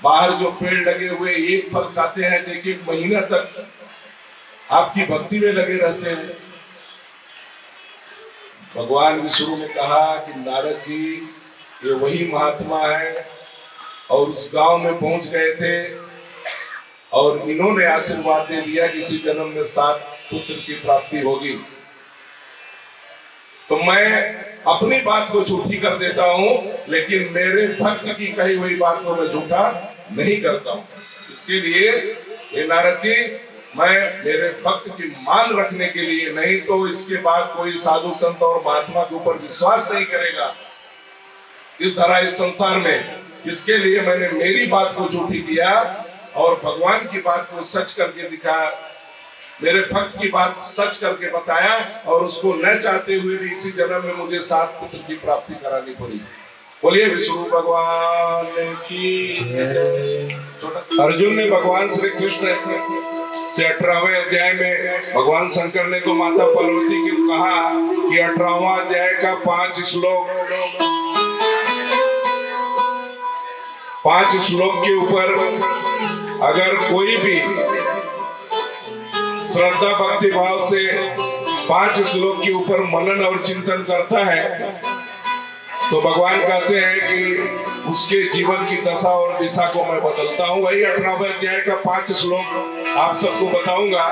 बाहर जो पेड़ लगे हुए एक फल खाते हैं, देखिए 1 महीना तक आपकी भक्ति में लगे रहते हैं। भगवान विष्णु ने कहा कि नारद जी ये वही महात्मा है, और उस गांव में पहुंच गए थे और इन्होंने आशीर्वाद दे दिया कि इसी जन्म में 7 पुत्र की प्राप्ति होगी। तो मैं अपनी बात को झूठी कर देता हूं, लेकिन मेरे भक्त की कही हुई बात को मैं झूठा नहीं करता हूं। इसके लिए ये नारद जी, मैं मेरे भक्त की मान रखने के लिए, नहीं तो इसके बाद कोई साधु संत और महात्मा के ऊपर विश्वास नहीं करेगा इस तरह इस संसार में। इसके लिए मैंने मेरी बात को झूठी किया और भगवान की बात को सच करके दिखाया, मेरे भक्त की बात सच करके बताया, और उसको न चाहते हुए भी इसी जन्म में मुझे 7 पुत्र की प्राप्ति करानी पड़ी। बोलिए विष्णु भगवान की। अर्जुन ने भगवान श्री कृष्ण से 18वें अध्याय में भगवान शंकर ने तो माता पार्वती को कहा कि 18वां अध्याय का 5 श्लोक के ऊपर अगर कोई भी श्रद्धा भक्ति भाव से 5 श्लोक के ऊपर मनन और चिंतन करता है, तो भगवान कहते हैं कि उसके जीवन की दशा और दिशा को मैं बदलता हूँ। वही 18वें अध्याय का 5 श्लोक आप सबको बताऊंगा,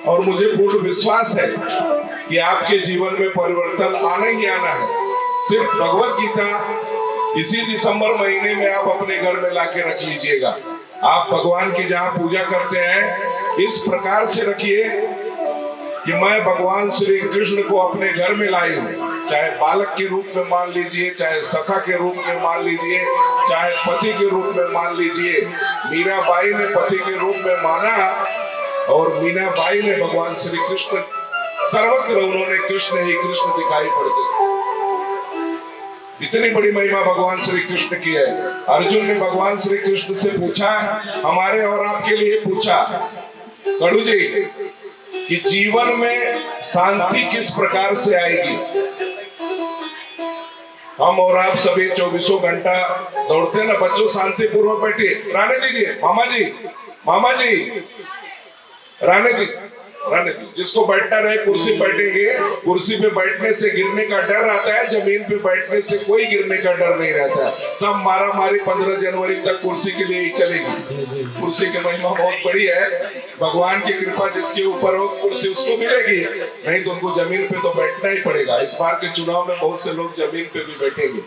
और मुझे पूर्ण विश्वास है कि आपके जीवन में परिवर्तन आना ही आना है। सिर्फ भगवत गीता इसी दिसंबर महीने में आप अपने घर में लाके रख लीजिएगा। आप भगवान की जहाँ पूजा करते हैं इस प्रकार से रखिए कि मैं भगवान श्री कृष्ण को अपने घर में लाई हूँ। चाहे बालक के रूप में मान लीजिए, चाहे सखा के रूप में मान लीजिए, चाहे पति के रूप में मान लीजिए। मीराबाई ने पति के रूप में माना, और मीराबाई ने भगवान श्री कृष्ण, सर्वत्र उन्होंने कृष्ण ही कृष्ण दिखाई पड़ते थे। इतनी बड़ी महिमा भगवान श्री कृष्ण की है। अर्जुन ने भगवान श्री कृष्ण से पूछा, हमारे और आपके लिए पूछा, कड़ू जी कि जीवन में शांति किस प्रकार से आएगी। हम और आप सभी 24 घंटा दौड़ते ना बच्चों, शांति पूर्वक बैठिए। राणे दीजिए, मामा जी राणे जी, रहने दो। जिसको बैठना रहे कुर्सी बैठेंगे, कुर्सी पे बैठने से गिरने का डर रहता है, जमीन पे बैठने से कोई गिरने का डर नहीं रहता है। सब मारा मारी 15 जनवरी तक कुर्सी के लिए ही चलेगी। कुर्सी की महिमा बहुत बड़ी है, भगवान की कृपा जिसके ऊपर हो कुर्सी उसको मिलेगी, नहीं तो उनको जमीन पे तो बैठना ही पड़ेगा। इस बार के चुनाव में बहुत से लोग जमीन पे भी बैठेंगे,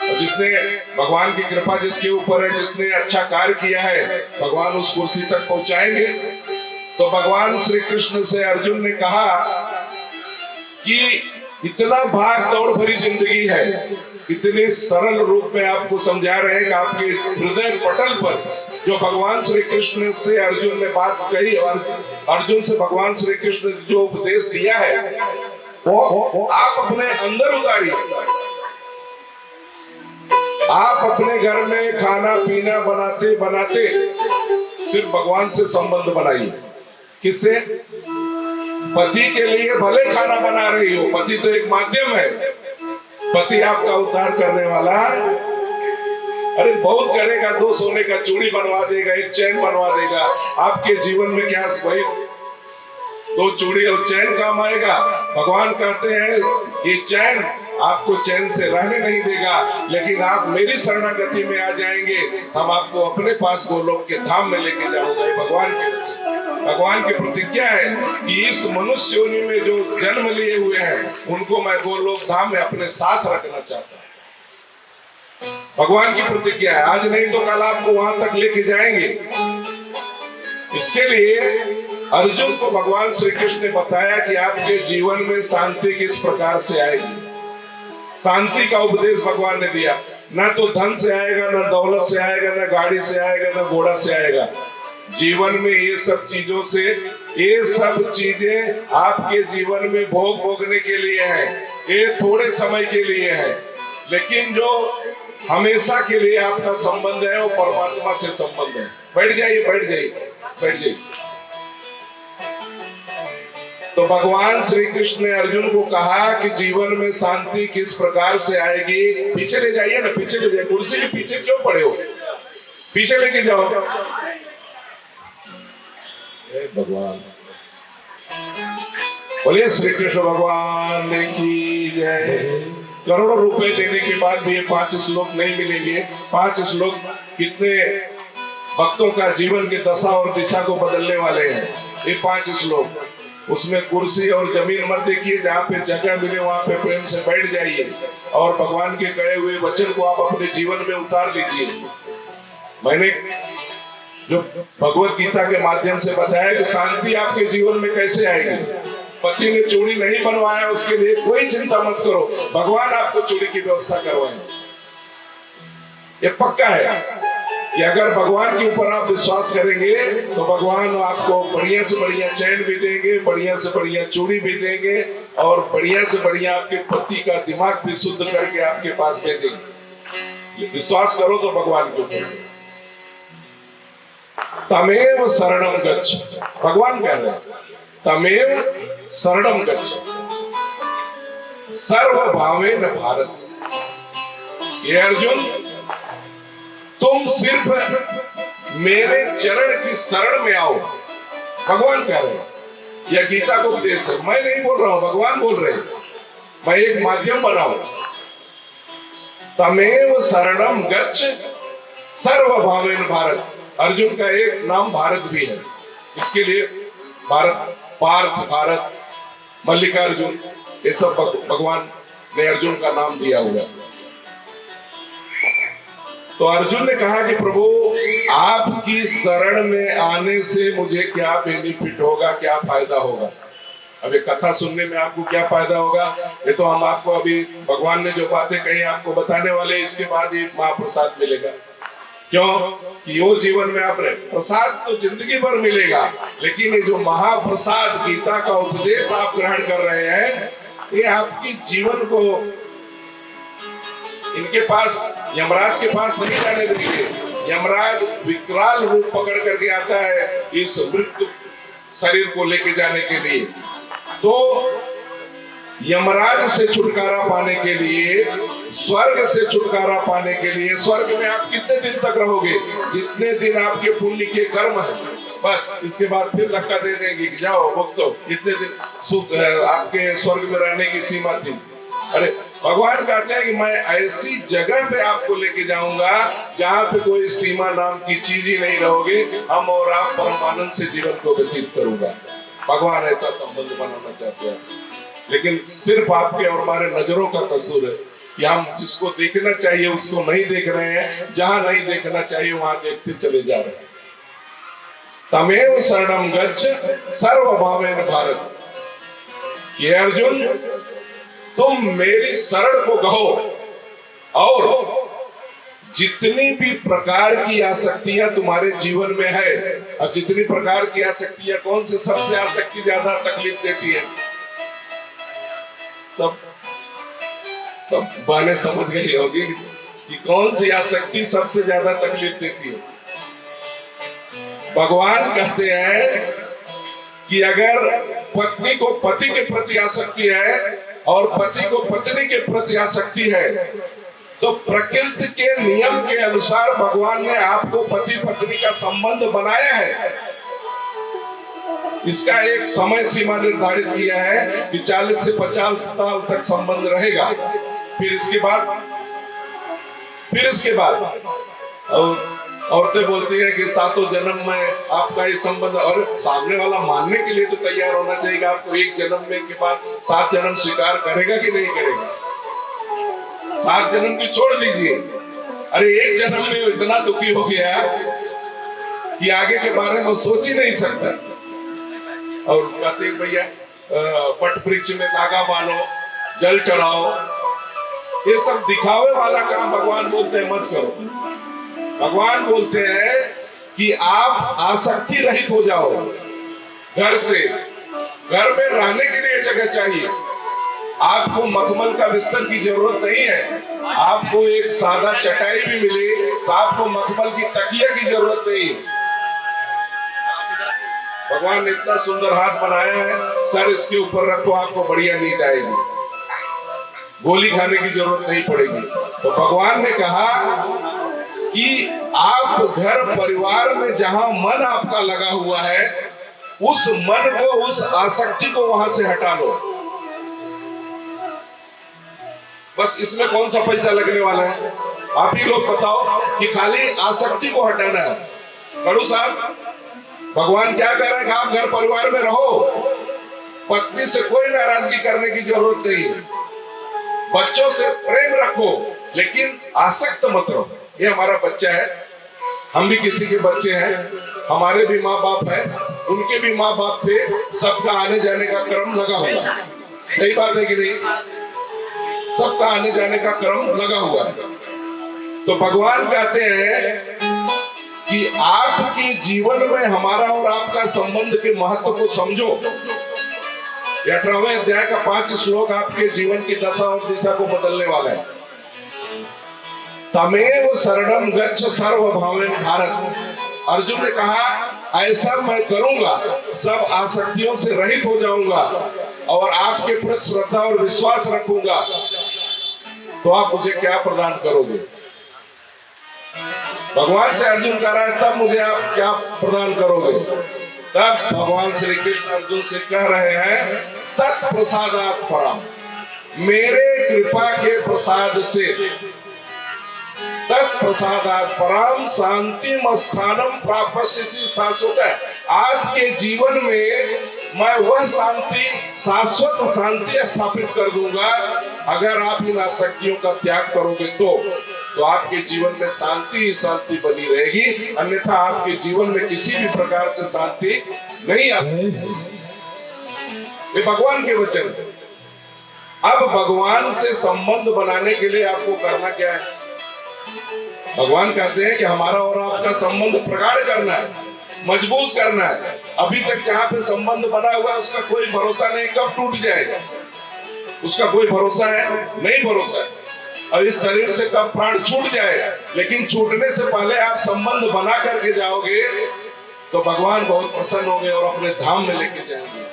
और जिसने भगवान की कृपा जिसके ऊपर है, जिसने अच्छा कार्य किया है, भगवान उस कुर्सी तक पहुंचाएंगे। तो भगवान श्री कृष्ण से अर्जुन ने कहा कि इतना भाग दौड़ भरी जिंदगी है, इतने सरल रूप में आपको समझा रहे हैं कि आपके हृदय पटल पर जो भगवान श्री कृष्ण से अर्जुन ने बात कही और अर्जुन से भगवान श्री कृष्ण ने जो उपदेश दिया है वो आप अपने अंदर उतारिए। आप अपने घर में खाना पीना बनाते बनाते सिर्फ भगवान से संबंध बनाइए। किससे? पति के लिए भले खाना बना रही हो, पति तो एक माध्यम है, पति आपका उद्धार करने वाला अरे बहुत करेगा, 2 सोने का चूड़ी बनवा देगा, 1 चैन बनवा देगा। आपके जीवन में क्या भाई 2 चूड़ी और चैन काम आएगा? भगवान कहते हैं ये चैन आपको चैन से रहने नहीं देगा, लेकिन आप मेरी शरणागति में आ जाएंगे, हम आपको अपने पास गोलोक के धाम में लेके जाऊंगा। भगवान की प्रतिज्ञा है कि इस मनुष्य योनि में जो जन्म लिए हुए हैं उनको मैं गोलोक धाम में अपने साथ रखना चाहता हूं। भगवान की प्रतिज्ञा है, आज नहीं तो कल आपको वहां तक लेके जाएंगे। इसके लिए अर्जुन को भगवान श्री कृष्ण ने बताया कि आपके जीवन में शांति किस प्रकार से आएगी। शांति का उपदेश भगवान ने दिया। ना तो धन से आएगा, ना दौलत से आएगा, ना गाड़ी से आएगा, ना घोड़ा से आएगा। जीवन में ये सब चीजों से, ये सब चीजें आपके जीवन में भोगने के लिए है, ये थोड़े समय के लिए है, लेकिन जो हमेशा के लिए आपका संबंध है वो परमात्मा से संबंध है। बैठ जाइए, बैठ जाइए, बैठ जाइए। तो भगवान श्री कृष्ण ने अर्जुन को कहा कि जीवन में शांति किस प्रकार से आएगी। पीछे ले जाइए ना, पीछे ले जाइए। कुर्सी के पीछे क्यों पड़े हो? पीछे लेके जाओ। भगवान बोलिए श्री कृष्ण भगवान की जय। करोड़ों रुपए देने के बाद भी ये 5 श्लोक नहीं मिलेंगे। 5 श्लोक कितने भक्तों का जीवन की दशा और दिशा को बदलने वाले हैं। ये 5 श्लोक, उसमें कुर्सी और जमीन मत देखिए, जहाँ पे जगह मिले वहां पे प्रेम से बैठ जाइए और भगवान के कहे हुए वचन को आप अपने जीवन में उतार लीजिए। मैंने जो भगवत गीता के माध्यम से बताया कि शांति आपके जीवन में कैसे आएगी। पति ने चूड़ी नहीं बनवाया, उसके लिए कोई चिंता मत करो, भगवान आपको चूड़ी की व्यवस्था करवाएंगे। ये पक्का है कि अगर भगवान के ऊपर आप विश्वास करेंगे तो भगवान आपको बढ़िया से बढ़िया चैन भी देंगे, बढ़िया से बढ़िया चूड़ी भी देंगे और बढ़िया से बढ़िया आपके पति का दिमाग भी शुद्ध करके आपके पास भेजेंगे। विश्वास करो तो भगवान के ऊपर। तमेव शरणम गच्छ, भगवान कह रहे हैं तमेव शरणम गच्छ सर्वभावेन भारत। ये अर्जुन, तुम सिर्फ मेरे चरण की शरण में आओ। भगवान कह रहे हैं, यह गीता को उपदेश है, मैं नहीं बोल रहा हूं, भगवान बोल रहे हैं। मैं एक माध्यम बनाऊं। तमेव शरणम गच्छ सर्वभावेन भारत। अर्जुन का एक नाम भारत भी है, इसके लिए भारत, पार्थ, भारत, मल्लिकार्जुन, ये सब भगवान ने अर्जुन का नाम दिया हुआ। तो अर्जुन ने कहा कि प्रभु आपकी शरण में आने से मुझे क्या बेनिफिट होगा, क्या फायदा होगा। अब एक कथा सुनने में आपको क्या फायदा होगा, ये तो हम आपको अभी भगवान ने जो बातें कही आपको बताने वाले, इसके बाद ही महाप्रसाद मिलेगा। क्यों? कि वो जीवन में आप प्रसाद तो जिंदगी भर मिलेगा, लेकिन ये जो महाप्रसाद गीता का उपदेश आप ग्रहण कर रहे हैं, ये आपकी जीवन को इनके पास, यमराज के पास नहीं जाने देंगे। यमराज विकराल रूप पकड़ करके आता है इस मृत्यु शरीर को लेके जाने के लिए। तो यमराज से छुटकारा पाने के लिए, स्वर्ग से छुटकारा पाने के लिए, स्वर्ग में आप कितने दिन तक रहोगे? जितने दिन आपके पुण्य के कर्म है बस इसके बाद फिर धक्का दे देंगे कि जाओ भुगतो, इतने दिन सुख आपके स्वर्ग में रहने की सीमा थी। अरे भगवान कहते हैं कि मैं ऐसी जगह पे आपको लेके जाऊंगा जहां पे कोई सीमा नाम की चीज ही नहीं रहोगे, हम और आप परम आनंद से जीवन को व्यतीत करूंगा। भगवान ऐसा संबंध बनाना चाहते हैं आपसे, लेकिन सिर्फ आपके और हमारे नजरों का कसूर है कि हम जिसको देखना चाहिए उसको नहीं देख रहे हैं, जहां नहीं देखना चाहिए वहां देखते चले जा रहे हैं। तमेव शरणम गच्छ सर्वभावेन भारत। ये अर्जुन, तुम मेरी शरण को कहो और जितनी भी प्रकार की आसक्तियां तुम्हारे जीवन में है, और जितनी प्रकार की आसक्तियां, कौन सी सबसे आसक्ति ज्यादा तकलीफ देती है? सब बाने समझ गई होगी कि कौन सी आसक्ति सबसे ज्यादा तकलीफ देती है। भगवान कहते हैं कि अगर पत्नी को पति के प्रति आसक्ति है और पति को पत्नी के प्रति आसक्ति है, तो प्रकृति के नियम के अनुसार भगवान ने आपको पति पत्नी का संबंध बनाया है। इसका एक समय सीमा निर्धारित किया है कि 40 से 50 साल तक संबंध रहेगा। फिर इसके बाद औरतें बोलती है कि 7 जन्म में आपका ये संबंध, और सामने वाला मानने के लिए तो तैयार होना चाहिए। आपको एक जन्म में के बाद 7 जन्म स्वीकार करेगा कि नहीं करेगा? 7 जन्म की छोड़ दीजिए, अरे एक जन्म में इतना दुखी हो गया कि आगे के बारे में सोच ही नहीं सकता। और कहते हैं भैया पट वृक्ष में धागा बांधो, जल चढ़ाओ, ये सब दिखावे वाला काम भगवान बोलते हैं मत करो। भगवान बोलते हैं कि आप आसक्ति रहित हो जाओ। घर में रहने के लिए जगह चाहिए। आपको मखमल का बिस्तर की जरूरत नहीं है। आपको एक सादा चटाई भी मिले तो आपको मखमल की तकिया की जरूरत नहीं है। भगवान ने इतना सुंदर हाथ बनाया है, सर इसके ऊपर रखो, आपको बढ़िया नींद आएगी, गोली खाने की जरूरत नहीं पड़ेगी। तो भगवान ने कहा कि आप घर परिवार में जहां मन आपका लगा हुआ है, उस मन को, उस आसक्ति को वहां से हटा लो। बस इसमें कौन सा पैसा लगने वाला है? आप ही लोग बताओ कि खाली आसक्ति को हटाना है। कड़ू साहब, भगवान क्या कह रहे हैं कि आप घर परिवार में रहो, पत्नी से कोई नाराजगी करने की जरूरत नहीं है, बच्चों से प्रेम रखो, लेकिन आसक्त मत रहो। ये हमारा बच्चा है, हम भी किसी के बच्चे हैं, हमारे भी माँ बाप है, उनके भी माँ बाप थे, सबका आने जाने का क्रम लगा हुआ है। सही बात है कि नहीं? सबका आने जाने का क्रम लगा हुआ है। तो भगवान कहते हैं कि आपके जीवन में हमारा और आपका संबंध के महत्व को समझो। 18वें अध्याय का 5 श्लोक आपके जीवन की दशा और दिशा को बदलने वाला है। तमेव शरणम गच्छ सर्वभावेन भारत। अर्जुन ने कहा ऐसा मैं करूंगा, सब आसक्तियों से रहित हो जाऊंगा और आपके प्रति श्रद्धा और विश्वास रखूंगा, तो आप मुझे क्या प्रदान करोगे? भगवान से अर्जुन कह रहा है तब मुझे आप क्या प्रदान करोगे? तब भगवान श्री कृष्ण अर्जुन से कह रहे हैं तत्प्रसादात् परम, मेरे कृपा के प्रसाद से, तत्प्रसादात् परम शांतिम स्थानम प्राप्स्यसि शाश्वतः। आपके जीवन में मैं वह शांति, शाश्वत शांति स्थापित कर दूंगा अगर आप इन आसक्तियों का त्याग करोगे तो आपके जीवन में शांति ही शांति बनी रहेगी, अन्यथा आपके जीवन में किसी भी प्रकार से शांति नहीं आ सकती। ये भगवान के वचन। अब भगवान से संबंध बनाने के लिए आपको करना क्या है? भगवान कहते हैं कि हमारा और आपका संबंध प्रगाढ़ करना है, मजबूत करना है। अभी तक जहां पे संबंध बना हुआ है उसका कोई भरोसा नहीं, कब टूट जाएगा उसका कोई भरोसा है नहीं, भरोसा है। और इस शरीर से कब प्राण छूट जाए, लेकिन छूटने से पहले आप संबंध बना करके जाओगे तो भगवान बहुत प्रसन्न होंगे और अपने धाम में लेके जाएंगे।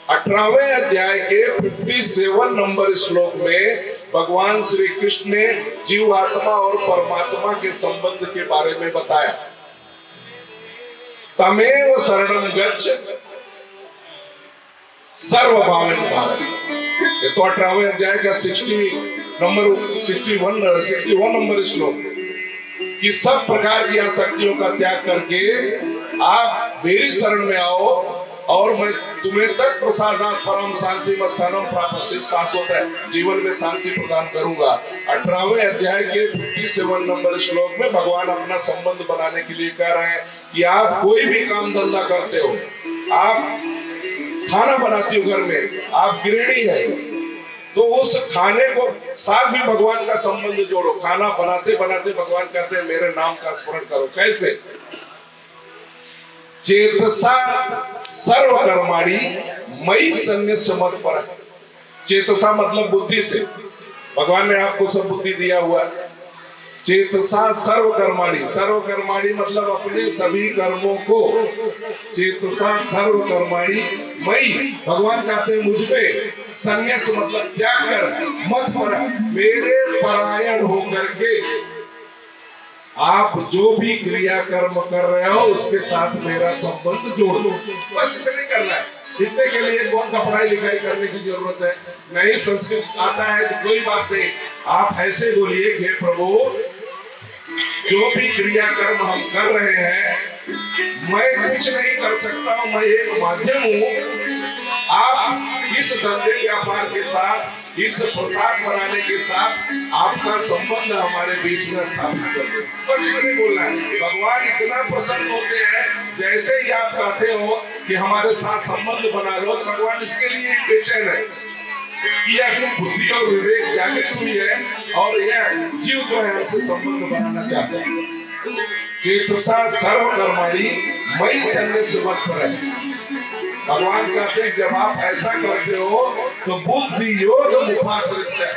18वें अध्याय के 57 नंबर श्लोक में भगवान श्री कृष्ण ने जीव आत्मा और परमात्मा के संबंध के बारे में बताया। तमेव शरणं गच्छ सर्वभावेन भारत। ये तो 18वें अध्याय का 61 नंबर श्लोक कि सब प्रकार की आसक्तियों का त्याग करके आप मेरी शरण में आओ और मैं तुम्हें तक प्रसादात परम शांति स्थानम प्राप्त शाश्वत है जीवन में शांति प्रदान करूंगा। 18वें अध्याय के 57 नंबर श्लोक में भगवान अपना संबंध बनाने के लिए कह रहे हैं कि आप कोई भी काम धंधा करते हो, आप खाना बनाती हो घर में, आप गृहिणी है, तो उस खाने को साथ भी भगवान का संबंध जोड़ो। खाना बनाते बनाते भगवान कहते हैं मेरे नाम का स्मरण करो। कैसे? चेतसा सर्वकर्माणि मयि सन्न्यस्य मत्परः। चेतसा मतलब बुद्धि से, भगवान ने आपको सब बुद्धि दिया हुआ है। चेतसा सर्वकर्माणि, सर्वकर्माणि मतलब अपने सभी कर्मों को, चेतसा सर्वकर्माणि मयि, भगवान कहते हैं मुझ में, सन्न्यास मतलब त्याग कर, मत्परः मेरे परायण होकर के आप जो भी क्रिया कर्म कर रहे हो उसके साथ मेरा संबंध जोड़ दो। बस इतने करना है। इतने के लिए कौन सा पढ़ाई लिखाई करने की जरूरत है? नहीं संस्कृत आता है तो कोई बात नहीं, आप ऐसे बोलिए हे प्रभु जो भी क्रिया कर्म हम कर रहे हैं मैं कुछ नहीं कर सकता हूं, मैं एक माध्यम हूं। आप इस धंधे व्यापार के साथ, इस प्रसाद बनाने के साथ आपका संबंध हमारे बीच में स्थापित कर दो। बस इतने बोलना है। भगवान इतना प्रसन्न होते हैं जैसे ही आप कहते हो कि हमारे साथ संबंध बना लो, तो भगवान इसके लिए बेचैन है। यह बुद्धि और विवेक जागृत हुई है और यह जीव जो है हमसे संबंध बनाना चाहता है। चेतसा सर्वकर्माणि मयि सन्न्यस्य मत्परः। भगवान कहते हैं जब आप ऐसा करते हो तो बुद्धि योग मुपाश्रित्य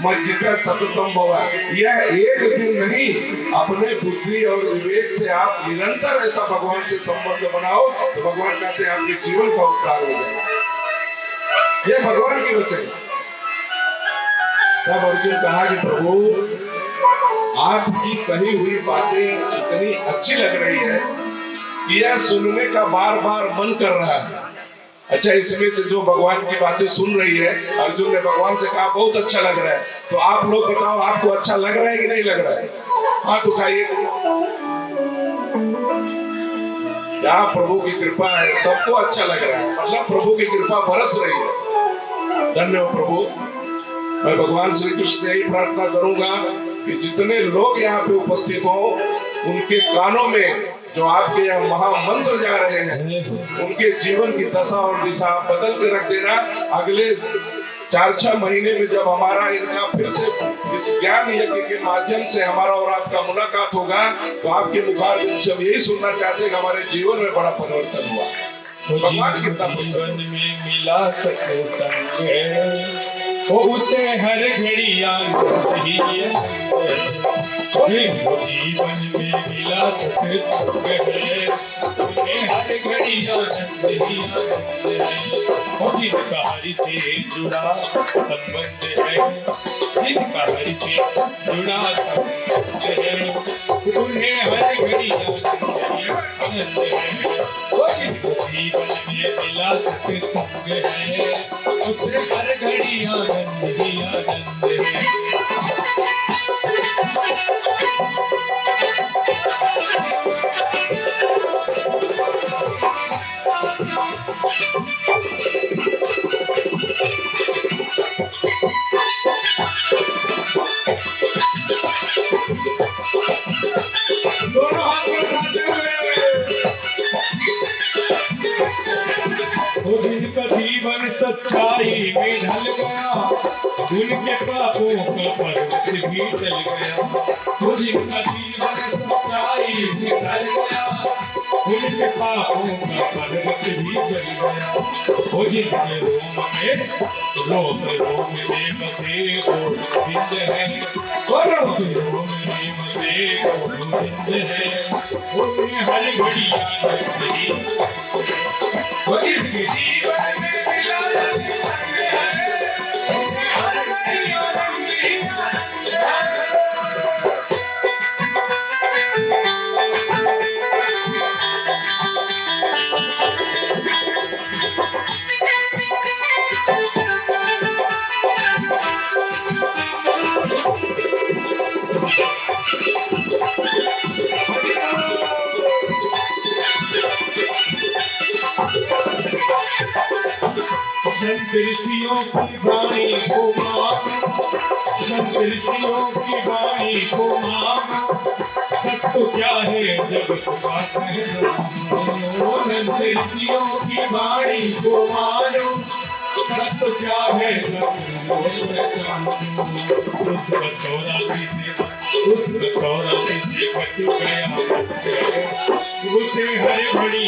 मज्जिका सततम भव। यह एक दिन नहीं, अपने बुद्धि और विवेक से आप निरंतर ऐसा भगवान से संबंध बनाओ तो भगवान कहते हैं आपके जीवन का उद्धार हो जाएगा। यह भगवान की वचन। तब अर्जुन कहा कि प्रभु आपकी कही हुई बातें इतनी अच्छी लग रही है कि यह सुनने का बार बार मन कर रहा है। अच्छा, इसमें से जो भगवान की बातें सुन रही है, अर्जुन ने भगवान से कहा बहुत अच्छा लग रहा है, तो आप लोग बताओ आपको अच्छा लग रहा है कि नहीं लग रहा है? हाथ उठाइए। क्या प्रभु की कृपा है, सबको अच्छा लग रहा है, मतलब प्रभु की कृपा बरस रही है। धन्य हो प्रभु। मैं भगवान श्री कृष्ण से यही प्रार्थना करूंगा कि जितने लोग यहाँ पे उपस्थित हो उनके कानों में जो आपके यहाँ महामंत्र जा रहे हैं उनके जीवन की दशा और दिशा बदल के रख देना। अगले 4-6 महीने में जब हमारा इनका फिर से इस ज्ञान यज्ञ के माध्यम से हमारा और आपका मुलाकात होगा तो आपके मुखारबिंद से हम यही सुनना चाहते हैं कि हमारे जीवन में बड़ा परिवर्तन हुआ। भगवान कितना जीवन में मिला सत्संग वो उसे हर घड़ी आनंद ही जीवन में मिला सत्संग है उन्हें हर घड़ी आनंद ही आनंद है। जिनका हरि से जुड़ा संबंध है, जिनका हरि से जुड़ा संबंध है उन्हें हर घड़ी आनंद ही आनंद है। जीवन में मिला सत्संग है उसे हर घड़ी आनंद ही आनंद है। जिनका जीवन सच्चाई में ढल गया उनके पापों का पर्वत भी टल गया। जिनका जीवन सच्चाई में ढल गया उनके पापों का पर्वत भी टल गया। जिनके रोम में बसे गोविंद है, रोम में बसे गोविंद है उन्हें हर घड़ी आनंद ही। जिनके जीवन में मिला सत्संग है हर घड़ी आनंद ही आनंद है। संतृतियों की वाणी को मानो, संतृतियों की वाणी को मानो, सत्य क्या है जगत का कहना। संतृतियों की वाणी को मानो, सत्य क्या है जगत का उसे हर घड़ी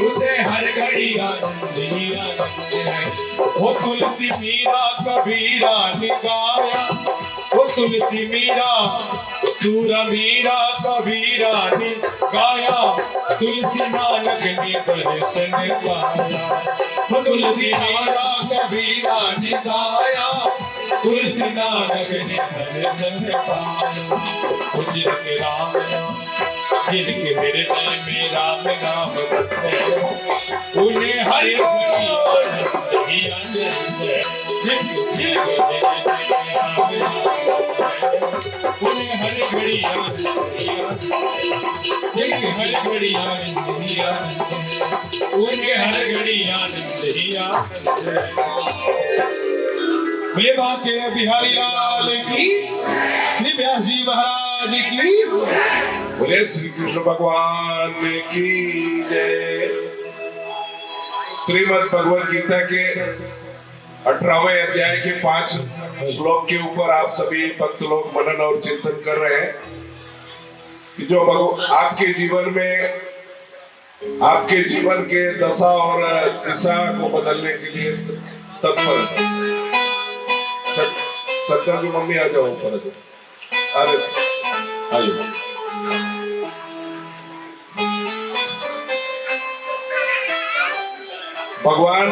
उसे हर घड़ी वो तुलसी मीरा कबीरा ने गाया, वो तुलसी मीरा सूरा मीरा कबीरा ने गाया, तुलसी नानक ने दर्शन पाया। वो तुलसी मीरा कबीरा ने गाया, तुलसी नानक ने दर्शन पाया। जिनके राम जिनके हृदय में राम नाम उन्हें हर घड़ी आनंद ही आनंद है। जिनके हृदय में राम नाम उन्हें हर घड़ी आनंद ही आनंद, जिनके हर घड़ी आनंद ही आनंद है, उन्हें हर घड़ी आनंद ही आनंद है। बोले बांके बिहारी लाल की, श्री व्यास जी महाराज की, बोले श्री कृष्ण भगवान की जय। श्रीमद् भगवद गीता के 18वें अध्याय के 5 श्लोक के ऊपर आप सभी भक्त लोग मनन और चिंतन कर रहे हैं कि जो आपके जीवन में आपके जीवन के दशा और दिशा को बदलने के लिए तत्पर है। सत्तर की मम्मी आ जाओ ऊपर, अरे आइए। भगवान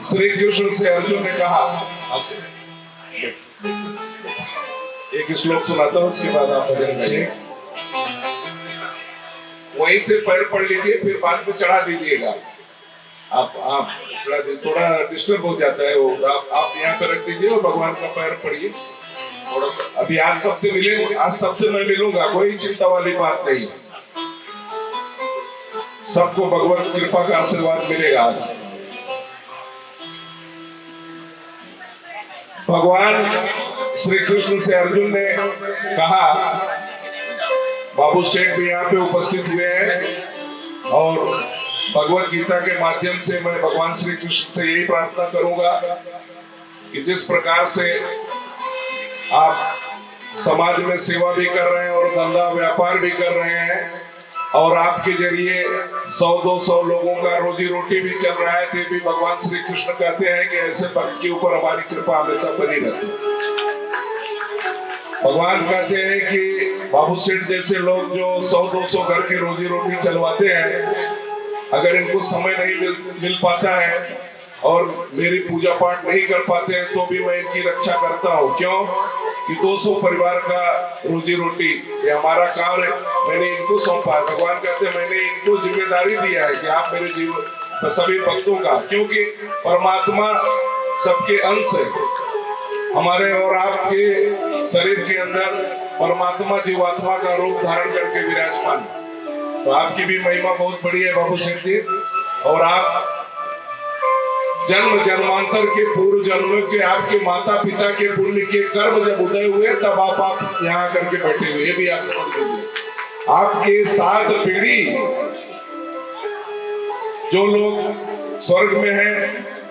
श्री कृष्ण से अर्जुन ने कहा, एक श्लोक सुनाता हूं, उसके बाद आप भजन गाइए। वहीं से पैर पढ़ लीजिए, फिर बाद में चढ़ा दीजिएगा। आप चढ़ा दीजिए, थोड़ा डिस्टर्ब हो जाता है वो। आप यहाँ पे रख दीजिए और भगवान का पैर पढ़िए थोड़ा सा। अभी आज सबसे मिलेंगे, आज सबसे मैं मिलूंगा, कोई चिंता वाली बात नहीं। सबको भगवत कृपा का आशीर्वाद मिलेगा आज। भगवान श्री कृष्ण से अर्जुन ने कहा, बाबू सेठ भी यहाँ पे उपस्थित हुए हैं और भगवत गीता के माध्यम से मैं भगवान श्री कृष्ण से यही प्रार्थना करूंगा कि जिस प्रकार से आप समाज में सेवा भी कर रहे हैं और धंधा व्यापार भी कर रहे हैं और आपके जरिए 100-200 लोगों का रोजी रोटी भी चल रहा है, तो भी भगवान श्री कृष्ण कहते हैं कि ऐसे भक्त के ऊपर हमारी कृपा हमेशा बनी रहती। भगवान कहते हैं कि बाबू सेठ जैसे लोग जो 100-200 घर की रोजी रोटी चलवाते हैं, अगर इनको समय नहीं मिल पाता है और मेरी पूजा पाठ नहीं कर पाते हैं, तो भी मैं इनकी रक्षा करता हूँ। क्यों कि 200 परिवार का रोजी रोटी ये हमारा काम है, मैंने इनको सौंपा है। भगवान कहते हैं मैंने इनको जिम्मेदारी दिया है कि आप मेरे जीवन सभी भक्तों का, क्योंकि परमात्मा सबके अंश है। हमारे और आपके शरीर के अंदर परमात्मा जीवात्मा का रूप धारण करके विराजमान है। तो आपकी भी महिमा बहुत बड़ी है बाबू सिंह जी, और आप जन्म जन्मांतर के पूर्व जन्म के आपके माता पिता के पुण्य के कर्म जब उदय हुए, तब आप यहाँ करके बैठे हुए, ये भी आप समझ लीजिए। आपके 7 पीढ़ी जो लोग स्वर्ग में हैं,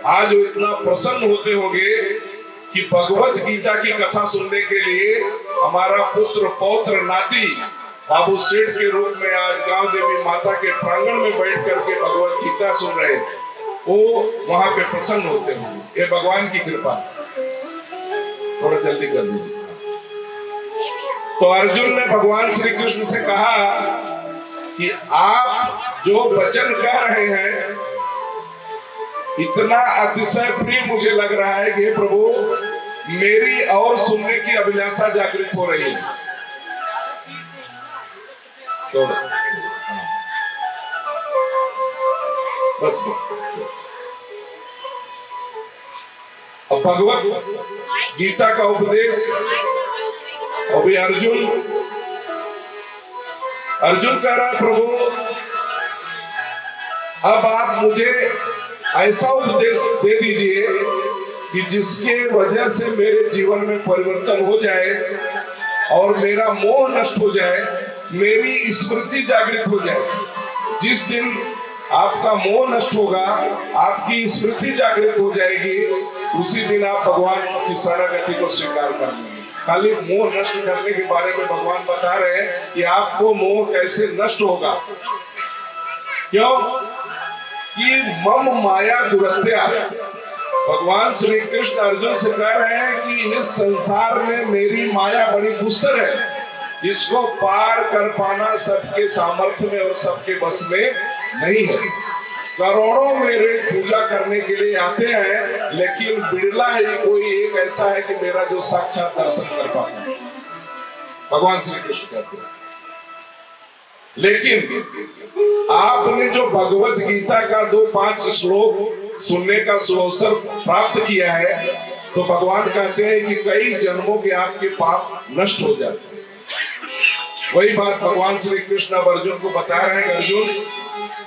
आज वो इतना प्रसन्न होते होंगे कि भगवत गीता की कथा सुनने के लिए हमारा पुत्र पौत्र नाती बाबू सेठ के रूप में आज गांव देवी माता के प्रांगण में बैठ करके भगवत गीता सुन रहे हैं, वो वहां पे प्रसन्न होते होंगे। ये भगवान की कृपा। थोड़ा जल्दी कर दीजिए। तो अर्जुन ने भगवान श्री कृष्ण से कहा कि आप जो वचन कह रहे हैं इतना अतिशय प्रिय मुझे लग रहा है कि प्रभु मेरी और सुनने की अभिलाषा जागृत हो रही है। तो बस अब भगवत गीता का उपदेश, और भी अर्जुन कह रहा है प्रभु अब आप मुझे ऐसा उपदेश दे दीजिए कि जिसके वजह से मेरे जीवन में परिवर्तन हो जाए और मेरा मोह नष्ट हो जाए, मेरी स्मृति जागृत हो जाए। जिस दिन आपका मोह नष्ट होगा, आपकी स्मृति जागृत हो जाएगी, उसी दिन आप भगवान की शरणागति को स्वीकार कर लेंगे। खाली मोह नष्ट करने के बारे में भगवान बता रहे हैं कि आपको मोह कैसे नष्ट होगा। क्यों? कि मम माया दुरत्या। भगवान श्री कृष्ण अर्जुन से कह रहे हैं कि इस संसार में मेरी माया बड़ी दुस्तर है, इसको पार कर पाना सबके सामर्थ्य में और सबके बस में नहीं है। करोड़ों मेरे पूजा करने के लिए आते हैं, लेकिन बिरला ही कोई एक ऐसा है कि मेरा जो साक्षात दर्शन कर पाता है। भगवान श्री कृष्ण कहते हैं। लेकिन आपने जो भगवत गीता का 2-5 श्लोक सुनने का सुअवसर प्राप्त किया है, तो भगवान कहते हैं कि कई जन्मों के आपके पाप नष्ट हो जाते हैं। वही बात भगवान श्री कृष्ण अब अर्जुन को बता रहे हैं। अर्जुन,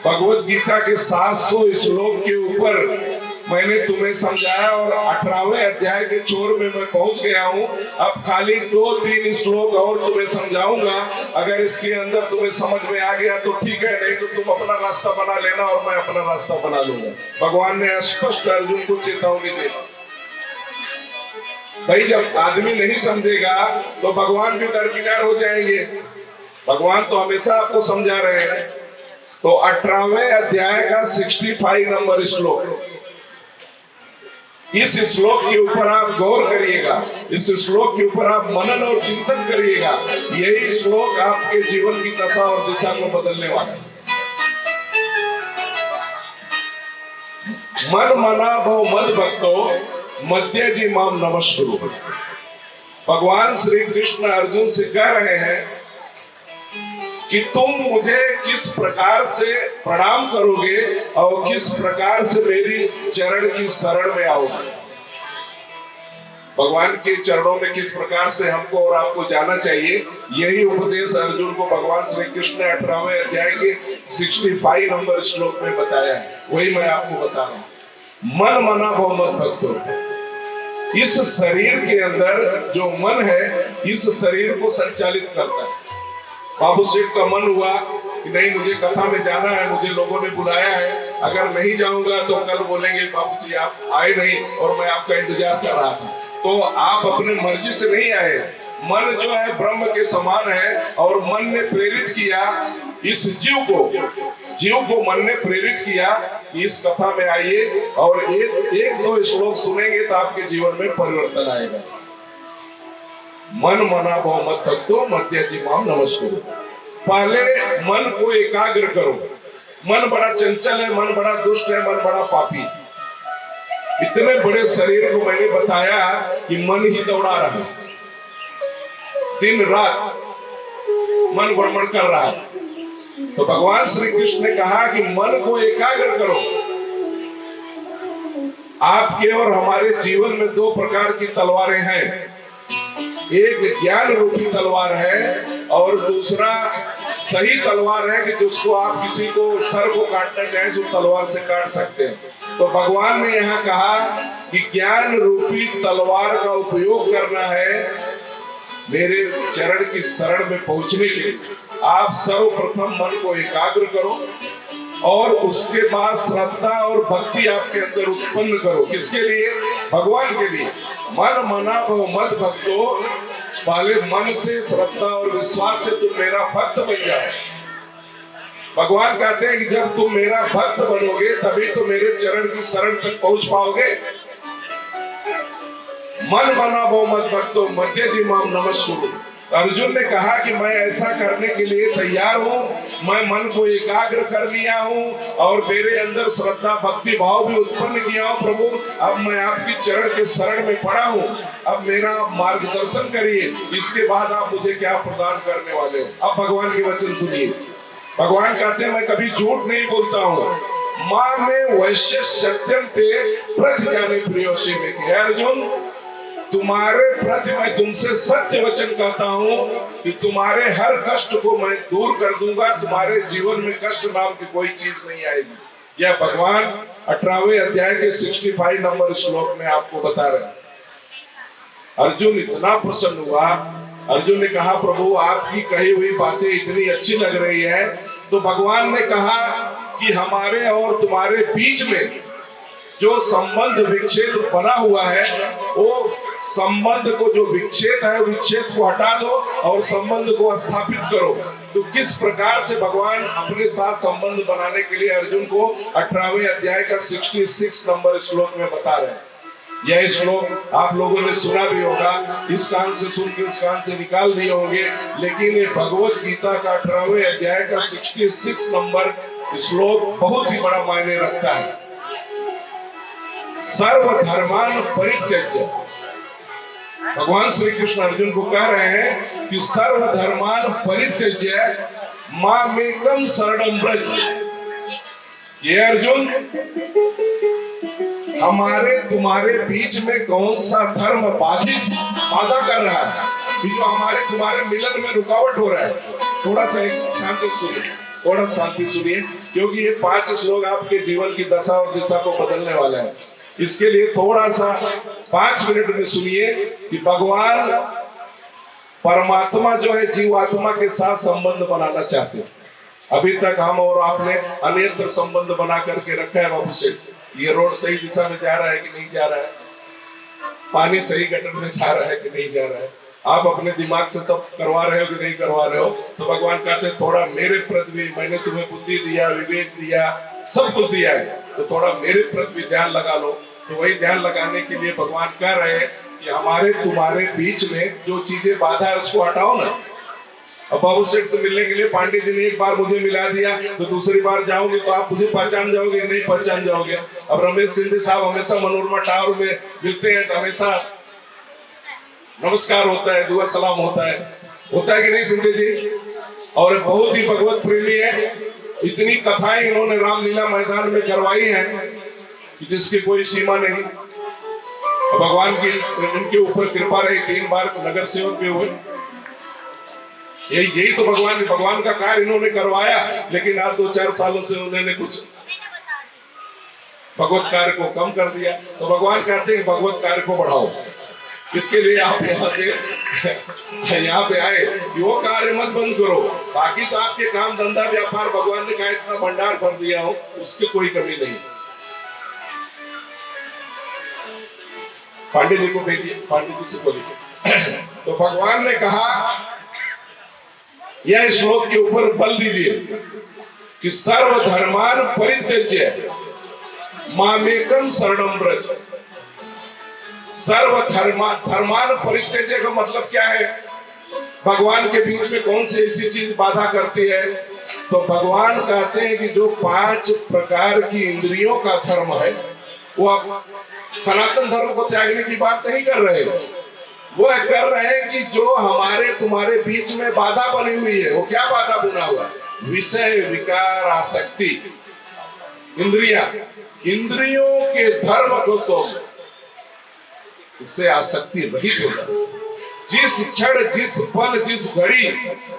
भगवत गीता के 700 श्लोक के ऊपर मैंने तुम्हें समझाया और 18वें अध्याय के छोर में मैं पहुंच गया हूं। अब खाली 2-3 श्लोक और तुम्हें समझाऊंगा। अगर इसके अंदर तुम्हें समझ में आ गया तो ठीक है, नहीं तो तुम अपना रास्ता बना लेना और मैं अपना रास्ता बना लूंगा। भगवान ने स्पष्ट अर्जुन को चेतावनी दी। भाई जब आदमी नहीं समझेगा तो भगवान भी दरकिनार हो जाएंगे। भगवान तो हमेशा आपको समझा रहे हैं। तो 18वें अध्याय का 65 नंबर श्लोक, इस श्लोक के ऊपर आप गौर करिएगा, इस श्लोक के ऊपर आप मनन और चिंतन करिएगा। यही श्लोक आपके जीवन की दशा और दिशा को बदलने वाला है। मन मना भव मद भक्तो मध्य जी माम नमस्कुरु। भगवान श्री कृष्ण अर्जुन से कह रहे हैं कि तुम मुझे किस प्रकार से प्रणाम करोगे और किस प्रकार से मेरी चरण की शरण में आओगे। भगवान के चरणों में किस प्रकार से हमको और आपको जाना चाहिए, यही उपदेश अर्जुन को भगवान श्री कृष्ण ने 18वें अध्याय के 65 नंबर श्लोक में बताया है। वही मैं आपको बता रहा हूं। मन मना भव मद भक्तो। इस शरीर के अंदर जो मन है, इस शरीर को संचालित करता है। बाबू सेठ का मन हुआ कि नहीं मुझे कथा में जाना है, मुझे लोगों ने बुलाया है, अगर नहीं जाऊंगा तो कल बोलेंगे बाबूजी आप आए नहीं और मैं आपका इंतजार कर रहा था। तो आप अपने मर्जी से नहीं आए। मन जो है ब्रह्म के समान है और मन ने प्रेरित किया इस जीव को मन ने प्रेरित किया कि इस कथा में आइए और एक दो श्लोक सुनेंगे तो आपके जीवन में परिवर्तन आएगा। मन मना भव मद भक्तो मध्य जी माम नमस्कुरु। पहले मन को एकाग्र करो। मन बड़ा चंचल है, मन बड़ा दुष्ट है, मन बड़ा पापी। इतने बड़े शरीर को मैंने बताया कि मन ही दौड़ा रहा है, दिन रात मन गड़बड़ कर रहा है। तो भगवान श्री कृष्ण ने कहा कि मन को एकाग्र करो। आपके और हमारे जीवन में 2 प्रकार की तलवारें हैं। एक ज्ञान रूपी तलवार है और दूसरा सही तलवार है कि जिसको आप किसी को सर को काटना चाहे तो तलवार से काट सकते हैं। तो भगवान ने यहाँ कहा कि ज्ञान रूपी तलवार का उपयोग करना है मेरे चरण की शरण में पहुंचने के लिए। आप सर्वप्रथम मन को एकाग्र करो और उसके बाद श्रद्धा और भक्ति आपके अंदर उत्पन्न करो। किसके लिए? भगवान के लिए। मन मना भव मद भक्तो। पहले मन से श्रद्धा और विश्वास से तुम मेरा भक्त बन जाओ। भगवान कहते हैं कि जब तुम मेरा भक्त बनोगे तभी तो मेरे चरण की शरण तक पहुंच पाओगे। मन मना भव मद भक्तो मध्य जी माम नमस्कुरु। अर्जुन ने कहा कि मैं ऐसा करने के लिए तैयार हूँ। मैं मन को एकाग्र कर लिया हूँ और मेरे अंदर श्रद्धा भक्ति भाव भी उत्पन्न किया हूँ। प्रभु अब मैं आपकी चरण के शरण में पड़ा हूँ, अब मेरा मार्गदर्शन करिए। इसके बाद आप मुझे क्या प्रदान करने वाले हो। अब भगवान के वचन सुनिए। भगवान कहते हैं मैं कभी झूठ नहीं बोलता हूँ, माँ में वैश्य सत्यम ते प्रति जाने प्रियोसी में कि अर्जुन तुम्हारे प्रति मैं तुमसे सत्य वचन कहता हूँ कि तुम्हारे हर कष्ट को मैं दूर कर दूंगा, तुम्हारे जीवन में कष्ट नाम की कोई चीज नहीं आएगी। यह भगवान 18वें अध्याय के 65 नंबर श्लोक में आपको बता रहे हैं। अर्जुन इतना प्रसन्न हुआ, अर्जुन ने कहा प्रभु आपकी कही हुई बातें इतनी अच्छी लग रही है, तो भगवान ने कहा कि हमारे और तुम्हारे बीच में जो संबंध विच्छेद बना हुआ है, वो संबंध को जो विच्छेद है विच्छेद को हटा दो और संबंध को स्थापित करो। तो किस प्रकार से भगवान अपने साथ संबंध बनाने के लिए अर्जुन को 18वें अध्याय का 66 नंबर श्लोक में बता रहे हैं। यह श्लोक आप लोगों ने सुना भी होगा, इस कान से सुन के उस कान से निकाल दिए होंगे, लेकिन ये भगवत गीता का 18वें अध्याय का 66 नंबर श्लोक बहुत ही बड़ा मायने रखता है। सर्वधर्मान परित्यज्य, भगवान श्री कृष्ण अर्जुन को कह रहे हैं कि सर्वधर्मान परित्यज्य मामेकम शरणं व्रज। ये अर्जुन हमारे तुम्हारे बीच में कौन सा धर्म बाधा कर रहा है, जो हमारे तुम्हारे मिलन में रुकावट हो रहा है। थोड़ा सा शांति सुनिए, थोड़ा शांति सुनिए, क्योंकि ये 5 श्लोक आपके जीवन की दशा और दिशा को बदलने वाला है। इसके लिए थोड़ा सा 5 मिनट में सुनिए कि भगवान परमात्मा जो है जीवात्मा के साथ संबंध बनाना चाहते हैं। अभी तक हम और आपने अन्यत्र संबंध बना करके रखा है। बाबू से ये रोड सही दिशा में जा रहा है कि नहीं जा रहा है, पानी सही गटर में जा रहा है कि नहीं जा रहा है, आप अपने दिमाग से तब करवा रहे हो कि नहीं करवा रहे हो। तो भगवान कहते हैं थोड़ा मेरे प्रति, मैंने तुम्हें बुद्धि दिया, विवेक दिया, सब कुछ दिया है, तो थोड़ा मेरे प्रति ध्यान लगा लो। तो वही ध्यान लगाने के लिए भगवान कह रहे हैं कि हमारे तुम्हारे बीच में जो चीजें बाधा है उसको हटाओ ना। अब बाबू सेठ से मिलने के लिए पांडे जी ने एक बार मुझे मिला दिया, तो दूसरी बार जाओगे तो आप मुझे पहचान जाओगे, नहीं पहचान जाओगे। अब रमेश सिंधे साहब हमेशा मनोरमा टावर में मिलते हैं तो हमेशा नमस्कार होता है, दुआ सलाम होता है कि नहीं सिंधे जी? और बहुत ही भगवत प्रेमी है, इतनी कथाएं इन्होंने रामलीला मैदान में करवाई हैं जिसकी कोई सीमा नहीं। भगवान की इनके ऊपर कृपा रही, 3 बार नगर सेवक भी हुए। यही तो भगवान का कार्य इन्होंने करवाया, लेकिन आज 2-4 सालों से उन्होंने कुछ भगवत कार्य को कम कर दिया। तो भगवान कहते हैं भगवत कार्य को बढ़ाओ। इसके लिए आप यहाँ पे आए, वो कार्य मत बंद करो। बाकी तो आपके काम धंधा व्यापार भगवान ने कहा इतना भंडार भर दिया हो, उसकी कोई कमी नहीं। पांडे जी को भेजिए, पांडे जी से बोलिए। तो भगवान ने कहा, यह श्लोक के ऊपर बल दीजिए कि सर्वधर्मान परित्यज्य मामेकम शरणं व्रज। सर्वधर्मान परित्यज्य का मतलब क्या है? भगवान के बीच में कौन सी ऐसी चीज बाधा करती है? तो भगवान कहते हैं कि जो 5 प्रकार की इंद्रियों का धर्म है, वो आप सनातन धर्म को त्यागने की बात नहीं कर रहे, वो कर रहे हैं कि जो हमारे तुम्हारे बीच में बाधा बनी हुई है, वो क्या बाधा बना हुआ? विषय विकार आसक्ति। इंद्रियों के धर्म को तो इससे आसक्ति रहित हो जाए। जिस क्षण, जिस पल, जिस घड़ी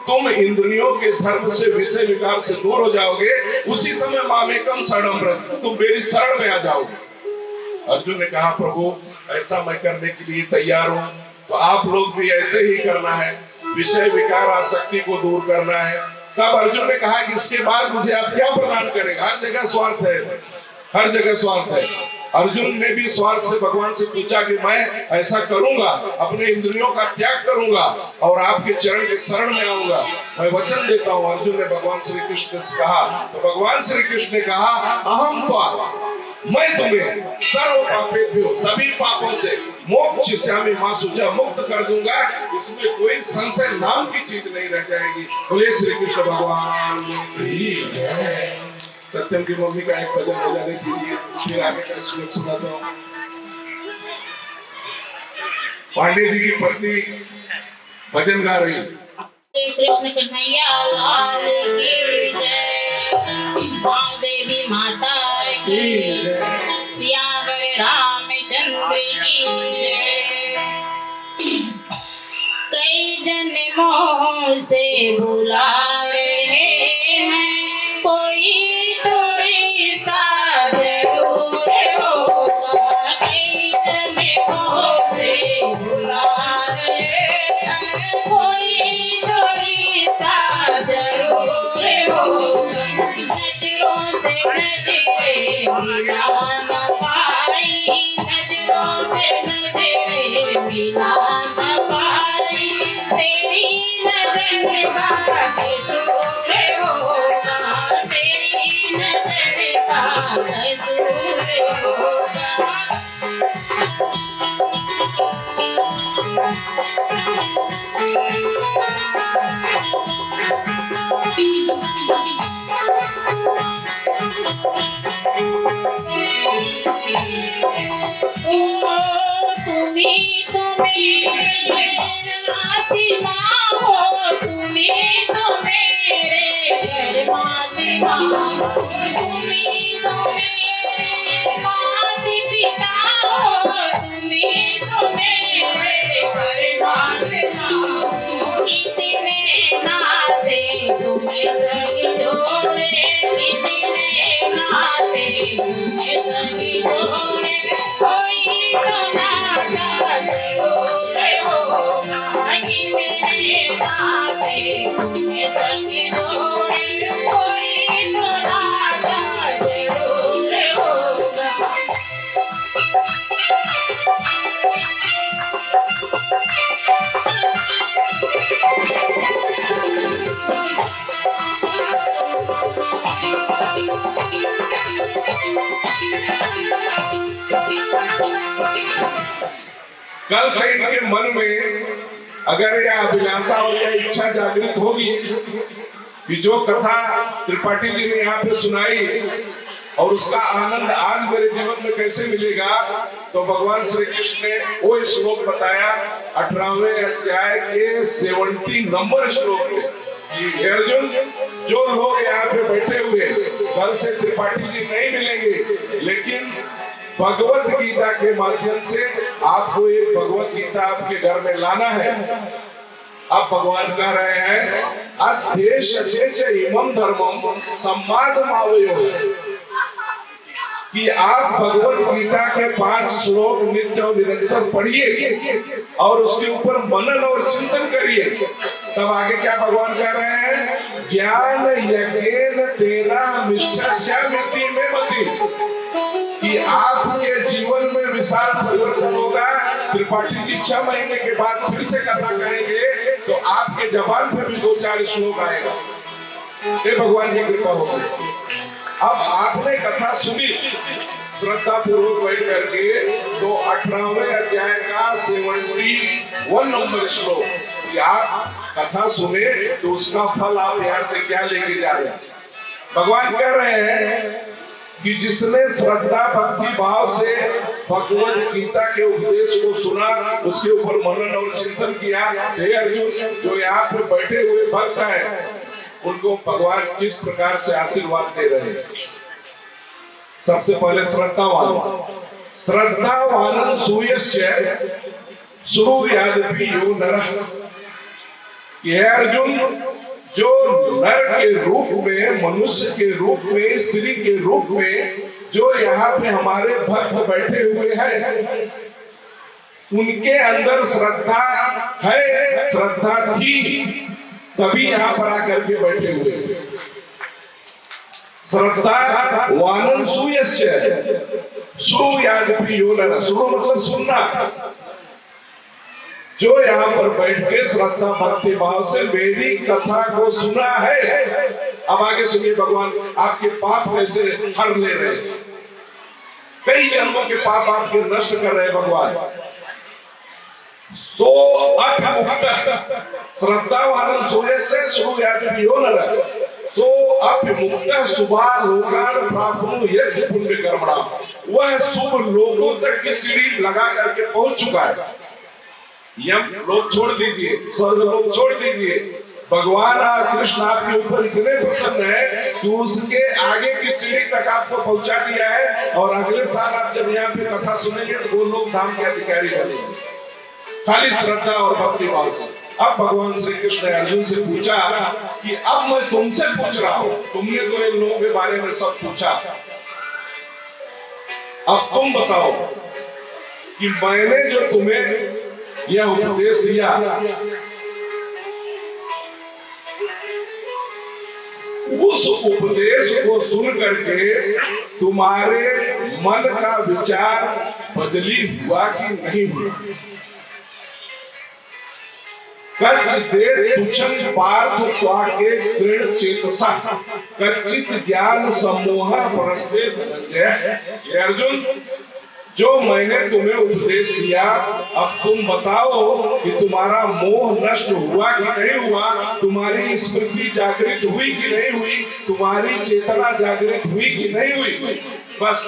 तुम इंद्रियों के धर्म से, विषय विकार से दूर हो जाओगे, उसी समय मामेकम शरणं व्रज, तुम मेरी शरण में आ जाओगे। अर्जुन ने कहा प्रभु ऐसा मैं करने के लिए तैयार हूं, तो आप लोग भी ऐसे ही करना है, विषय विकार आसक्ति को दूर करना है। तब अर्जुन ने कहा कि इसके बाद मुझे आप क्या प्रदान करेंगे? हर जगह स्वार्थ है, हर जगह स्वार्थ है। अर्जुन ने भी स्वार्थ से भगवान से पूछा कि मैं ऐसा करूंगा, अपने इंद्रियों का त्याग करूंगा और आपके चरण के शरण में आऊंगा, मैं वचन देता हूं। अर्जुन ने भगवान श्री कृष्ण से कहा, तो भगवान श्री कृष्ण ने कहा अहम तो मैं तुम्हें सर्व पापेभ्यो, सभी पापों से मोक्षयिष्यामि मा शुचः, मुक्त कर दूंगा, इसमें कोई संशय नाम की चीज नहीं रह जाएगी। बोले श्री कृष्ण भगवान की जय। सत्यम की मम्मी का एक भजन बजाने दीजिए, फिर आगे का श्लोक सुनाता हूँ। पांडे जी की पत्नी भजन गा रही। कृष्ण कन्हैया लाल की जय। देवी माता की जय। सियावर रामचंद्र की जय। कई जन्मों से बुला रहे हैं, कोई तो रिश्ता जरूर होगा। कई जन्मों से बुला रहे हैं, कोई तो रिश्ता जरूर होगा। नजरों से नजरे मिला न पाई, नजरों से नजरे मिला न पाई, तेरी नजर का कसूर होगा, तेरी नजर का कसूर होगा। तुम्ही तो मेरे आत्मा हो, तुम्ही तो मेरे माता हो, तुम्ही तो मेरे माता पिता हो, तुम्ही तो मेरे परमात्मा हो। इतने नाते तुम्हें संग जोड़े, इतने नाते तुम्हें संग जोड़े, कोई तो नाता जरूर होगा। इतने नाते तुम्हें संग जोड़े, कोई तो नाता जरूर होगा। कल से इनके मन में अगर यह अभिलाषा और यह इच्छा जागृत होगी कि जो कथा त्रिपाठी जी ने यहाँ पे सुनाई और उसका आनंद आज मेरे जीवन में कैसे मिलेगा, तो भगवान श्री कृष्ण ने वो श्लोक बताया 18वें अध्याय के 70 नंबर श्लोक में कि अर्जुन, जो लोग यहाँ पे बैठे हुए कल से त्रिपाठी जी नहीं मिलेंगे, लेकिन भगवत गीता के माध्यम से आपको एक भगवत गीता आपके घर में लाना है। अब भगवान कह रहे हैं अध्येश इमं धर्मम सम्मादमावयो, कि आप भगवत गीता के 5 श्लोक नित्य और निरंतर पढ़िए और उसके ऊपर मनन और चिंतन करिए। तब आगे क्या भगवान कह रहे हैं, ज्ञान यज्ञेन तेना मिष्ठस्यामिति में मति, कि आपके जीवन में विशाल परिवर्तन होगा। त्रिपाठी जी 6 महीने के बाद फिर से कथा कहेंगे तो आपके जबान पे भी 2-4 श्लोक आएगा। ये भगवान की कृपा होगी। अब आपने कथा सुनी श्रद्धा पूर्वक बैठ करके, तो 18वें अध्याय का 71 नंबर श्लोक, कि आप कथा सुने तो उसका फल आप यहाँ से क्या लेके जा रहे हैं। भगवान कह रहे हैं कि जिसने श्रद्धा भक्ति भाव से भगवत गीता के उपदेश को सुना, उसके ऊपर मनन और चिंतन किया, हे अर्जुन, जो यहाँ पे बैठे हुए भक्त हैं उनको भगवान किस प्रकार से आशीर्वाद दे रहे हैं। सबसे पहले श्रद्धावान सूयस्य श्रूयादपि यो नरः, कि हे अर्जुन, जो नर के रूप में, मनुष्य के रूप में, स्त्री के रूप में जो यहाँ पे हमारे भक्त बैठे हुए हैं, उनके अंदर श्रद्धा है, श्रद्धा थी, तभी यहाँ पर आकर के बैठे हुए। श्रद्धा वानन सूयस्य श्रूयादपि यो नरः, श्रू मतलब सुनना, जो यहाँ पर बैठ के श्रद्धा भक्ति भाव से मेरी कथा को सुना है। अब आगे सुनिए भगवान आपके पाप कैसे हर ले रहे हैं। कई जन्मों के पाप आपके नष्ट कर रहे हैं भगवान। सो अभिमुक्त श्रद्धावान सूयस्य श्रूयादपि यो नरः, सो अभिमुक्त शुभा लोकान प्राप्नु यज्ञ पुण्य कर्मणा, वह शुभ लोगों तक की सीढ़ी लगा करके पहुंच चुका है। यम लोग छोड़ दीजिए, स्वर्ग लोग छोड़ दीजिए, भगवान कृष्ण आपके ऊपर इतने प्रसन्न है कि उसके आगे की सीढ़ी तक आपको पहुंचा दिया है, और अगले साल आप जब यहाँ पे कथा सुनेंगे तो वो लोग धाम के अधिकारी बनेंगे, खाली श्रद्धा और भक्ति भाव से। अब भगवान श्री कृष्ण ने अर्जुन से पूछा कि अब मैं तुमसे पूछ रहा हूं, तुमने तो इन लोगों के बारे में सब पूछा, अब तुम बताओ कि मैंने जो तुम्हें यह उपदेश दिया, उस उपदेश को सुन करके तुम्हारे मन का विचार बदली हुआ कि नहीं हुआ? कच्चिदेत तुच्छं पार्थ त्वाके कृण चेतसा कच्चित ज्ञान सम्मोह परस्ते धनंजय। ये अर्जुन, जो मैंने तुम्हें उपदेश दिया, अब तुम बताओ कि तुम्हारा मोह नष्ट हुआ कि नहीं हुआ, तुम्हारी स्मृति जागृत हुई कि नहीं हुई, तुम्हारी चेतना जागृत हुई कि नहीं हुई। बस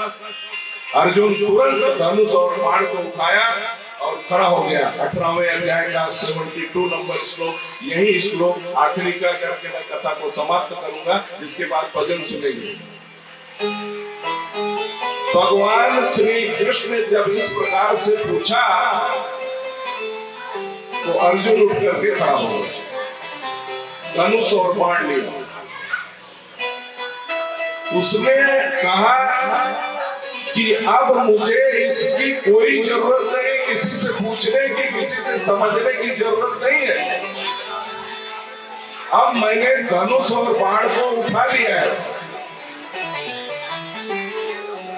अर्जुन तुरंत धनुष और बाण को उठाया और खड़ा हो गया। 18वें अध्याय का 72 नंबर श्लोक, यही श्लोक आखिरी का करके मैं कथा को समाप्त करूंगा, इसके बाद भजन सुनेंगे। भगवान श्री कृष्ण ने जब इस प्रकार से पूछा तो अर्जुन उठ करके खड़ा हो गया, धनुष और बाण लिया। उसने कहा कि अब मुझे इसकी कोई जरूरत नहीं, किसी से पूछने की, किसी से समझने की जरूरत नहीं है। अब मैंने धनुष और बाण को उठा लिया है,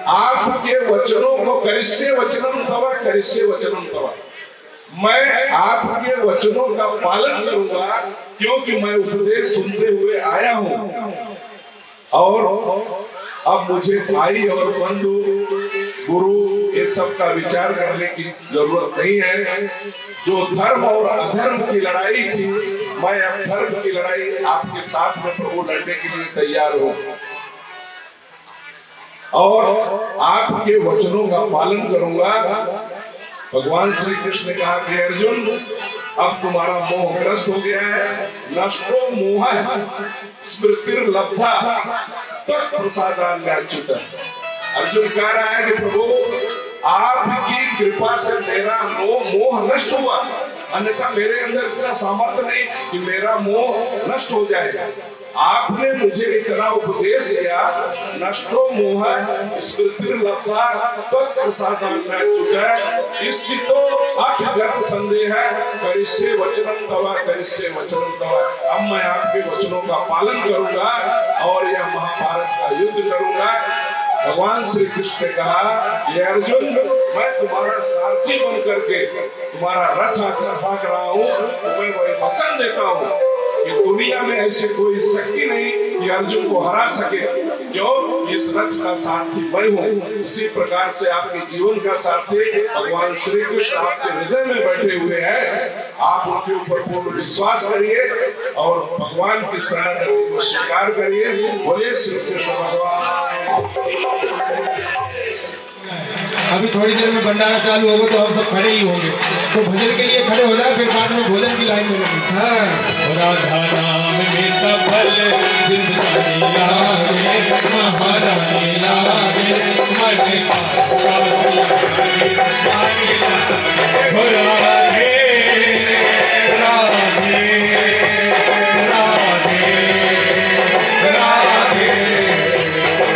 आपके वचनों को करिष्ये वचनम तव करिष्ये वचनम तव, मैं आपके वचनों का पालन करूंगा, क्योंकि मैं उपदेश सुनते हुए आया हूं। और अब मुझे भाई और बंधु गुरु ये सब का विचार करने की जरूरत नहीं है। जो धर्म और अधर्म की लड़ाई थी, मैं अब धर्म की लड़ाई आपके साथ में प्रभु लड़ने के लिए तैयार हूं, और आपके वचनों का पालन करूंगा। भगवान श्री कृष्ण ने कहा कि अर्जुन, अब तुम्हारा मोह नष्ट हो गया है, नष्टो मोह स्मृतिर्लब्धा तत् प्रसादान्याच्युत। अर्जुन कह रहा है कि प्रभु आपकी कृपा से मेरा मोह नष्ट हुआ, अन्यथा मेरे अंदर इतना सामर्थ्य नहीं कि मेरा मोह नष्ट हो जाएगा। आपने मुझे इतना उपदेश दिया, नष्टो मोह स्मृतिर्लब्धा तत् प्रसादान्याच्युत स्थितो अभिगत संदेह करिष्ये वचनं तव करिष्ये वचनं तव। अब मैं आपके वचनों का पालन करूंगा और यह महाभारत का युद्ध करूंगा। भगवान श्री कृष्ण ने कहा, ये अर्जुन, मैं तुम्हारा सारथी बन करके तुम्हारा रथ हाँक रहा हूँ, मैं वही वचन देता हूँ कि दुनिया में ऐसी कोई शक्ति नहीं कि अर्जुन को हरा सके, क्यों? इस रथ का सारथी मैं हूँ। इसी प्रकार से आपके जीवन का सारथी भगवान श्री कृष्ण आपके हृदय में बैठे हुए हैं। आप उनके ऊपर पूर्ण विश्वास करिए और भगवान की शरणागति को स्वीकार करिए। बोलिए श्री कृष्ण भगवान। अभी थोड़ी देर में भंडारा चालू होगा तो हम सब खड़े ही होंगे, तो भजन के लिए खड़े हो जाए, फिर बाद में भोजन की लाइन में लगे। राधा नाम में सफल जिंदगानी लागे, महारानी लागे, मन का राधे राधे राधे राधे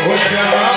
ओ श्यामा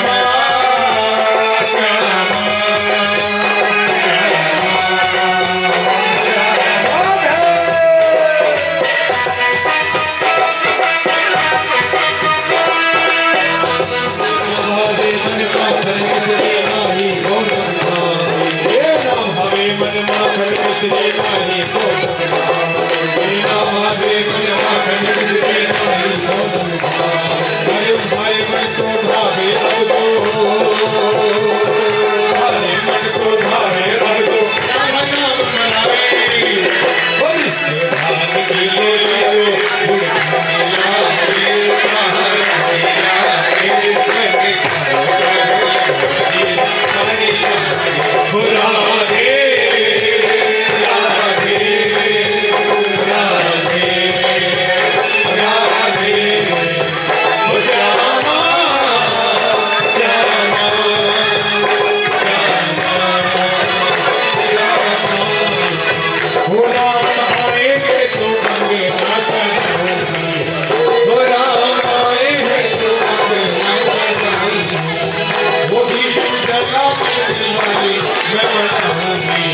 मैं मनाऊंगी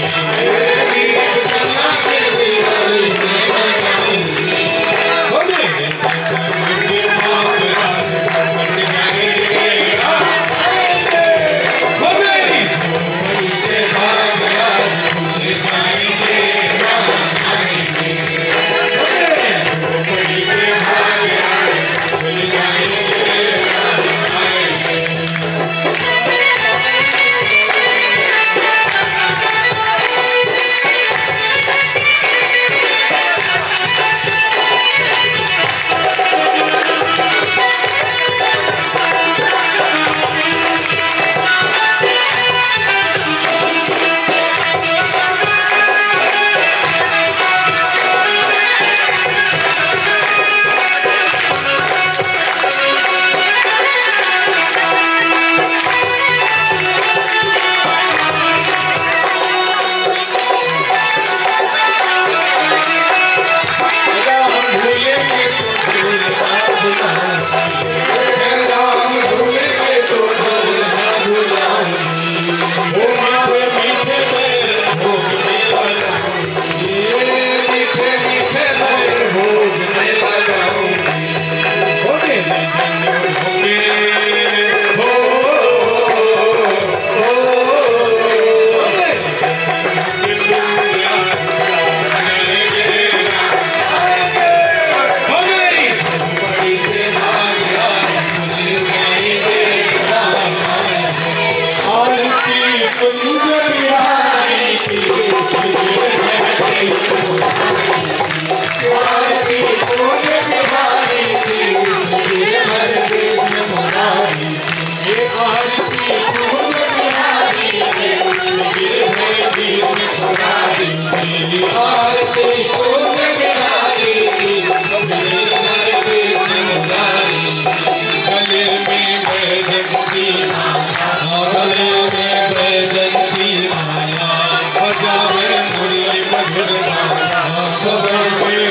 मेरी दुनिया के दिवाली मैं मनाऊंगी ओ मेरे जन्म के भाग राज बन गए ओ मेरी झोपड़ी के भाग राज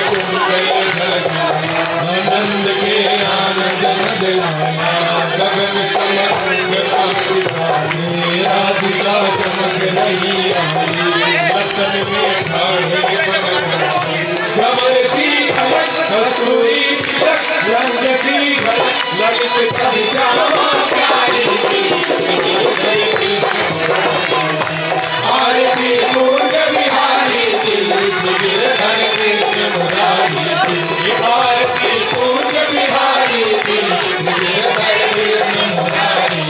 खुल जाएंगे आनंद के आनंद नदलाना गगन राधिका चमक रही आई बचन में ठाड़े कमल की कस्तूरी रंग की ललित आरती पूर्ण बिहारी गिरधर कृष्ण मुरारी आरती पूर्ण बिहारी गिरधर कृष्ण मुरारी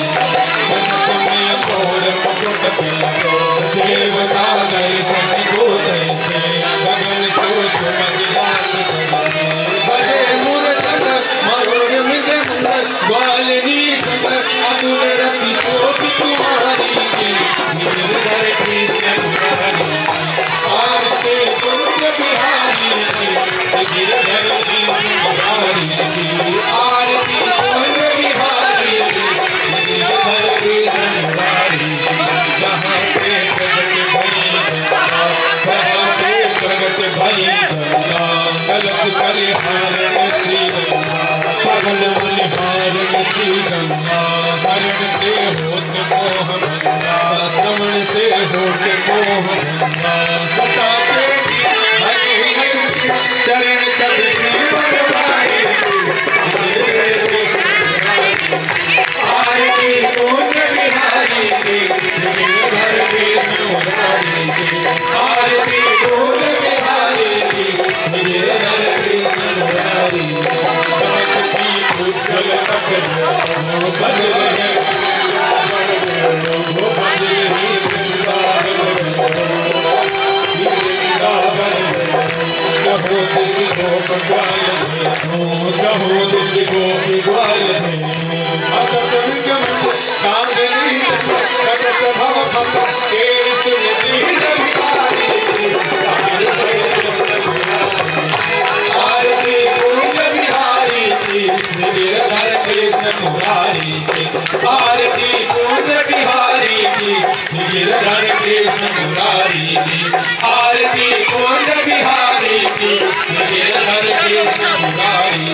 में मोर मुकुट देवता दर्शन को दैसे गगन को चमक बजे मूर्तन मधुर मृदंग ग्वालिनी अतुल रति शोभ तुम्हारी गिरधर कृष्ण मुरारी आरती पूर्ण बिहारी गिरधर कृष्ण मुरारी आरती पूर्ण बिहारी गिरधर कृष्ण मुरारी जहाँ पे प्रगट भई गंगा गलत परिहारण श्री गंगा पगल बलिहारण श्री गंगा हरण से होत मोह भंगा श्रवण से होत मोह भंगा बताते चरण चढ़े आरती पूर्ण बिहारी गिरधर कृष्ण मुरारी आरती पूर्ण बिहारी गिरधर कृष्ण मुरारी उज्जवल आरती पूर्ण बिहारी गिरधर कृष्ण मुरारी आरती पूर्ण बिहारी गिरधर कृष्ण मुरारी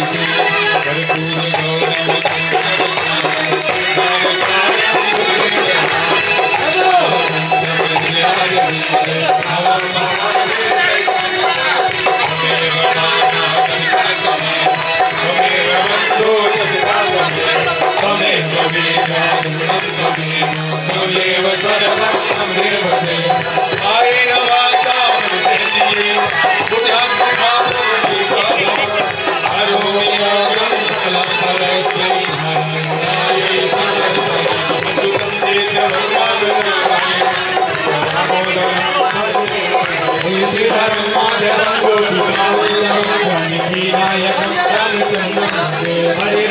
कर्पूर गौरम देव सर्वं देव आए नवाता देवी बुद्धांत भावति हरो यागं सकलं परस्मै नारायणाय सर्वं हरे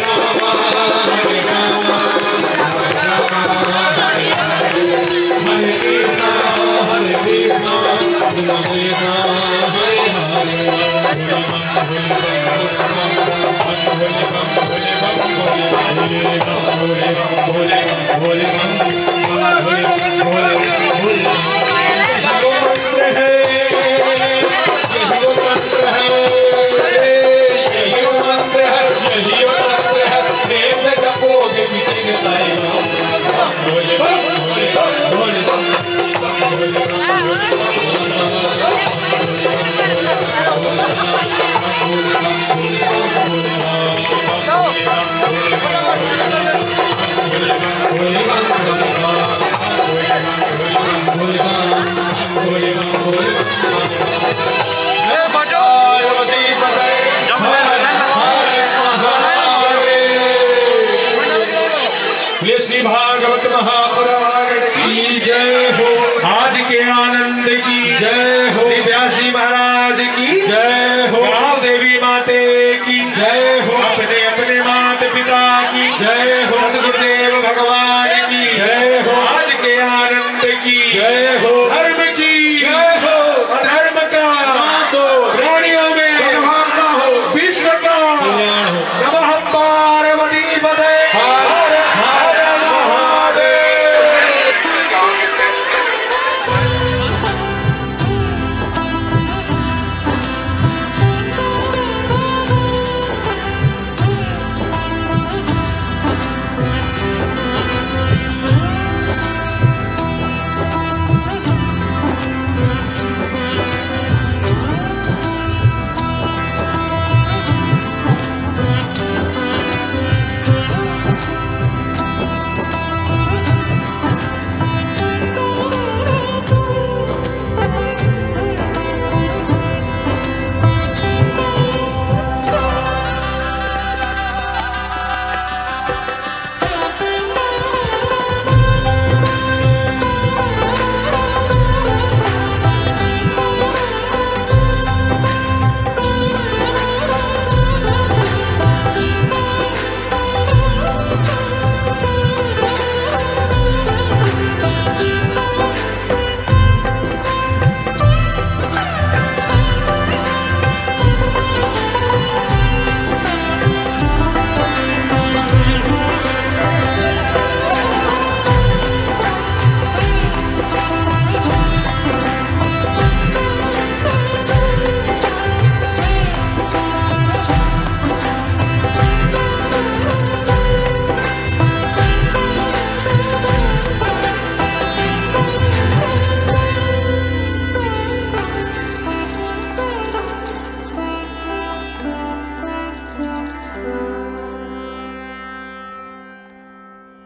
श्री भागवत महापुराण की जय हो। आज के आनंद की जय हो। व्यासी महाराज की जय हो। गाँव देवी माते की जय हो। अपने अपने माता पिता की जय हो। गुरुदेव भगवान की जय हो। आज के आनंद की जय हो। हर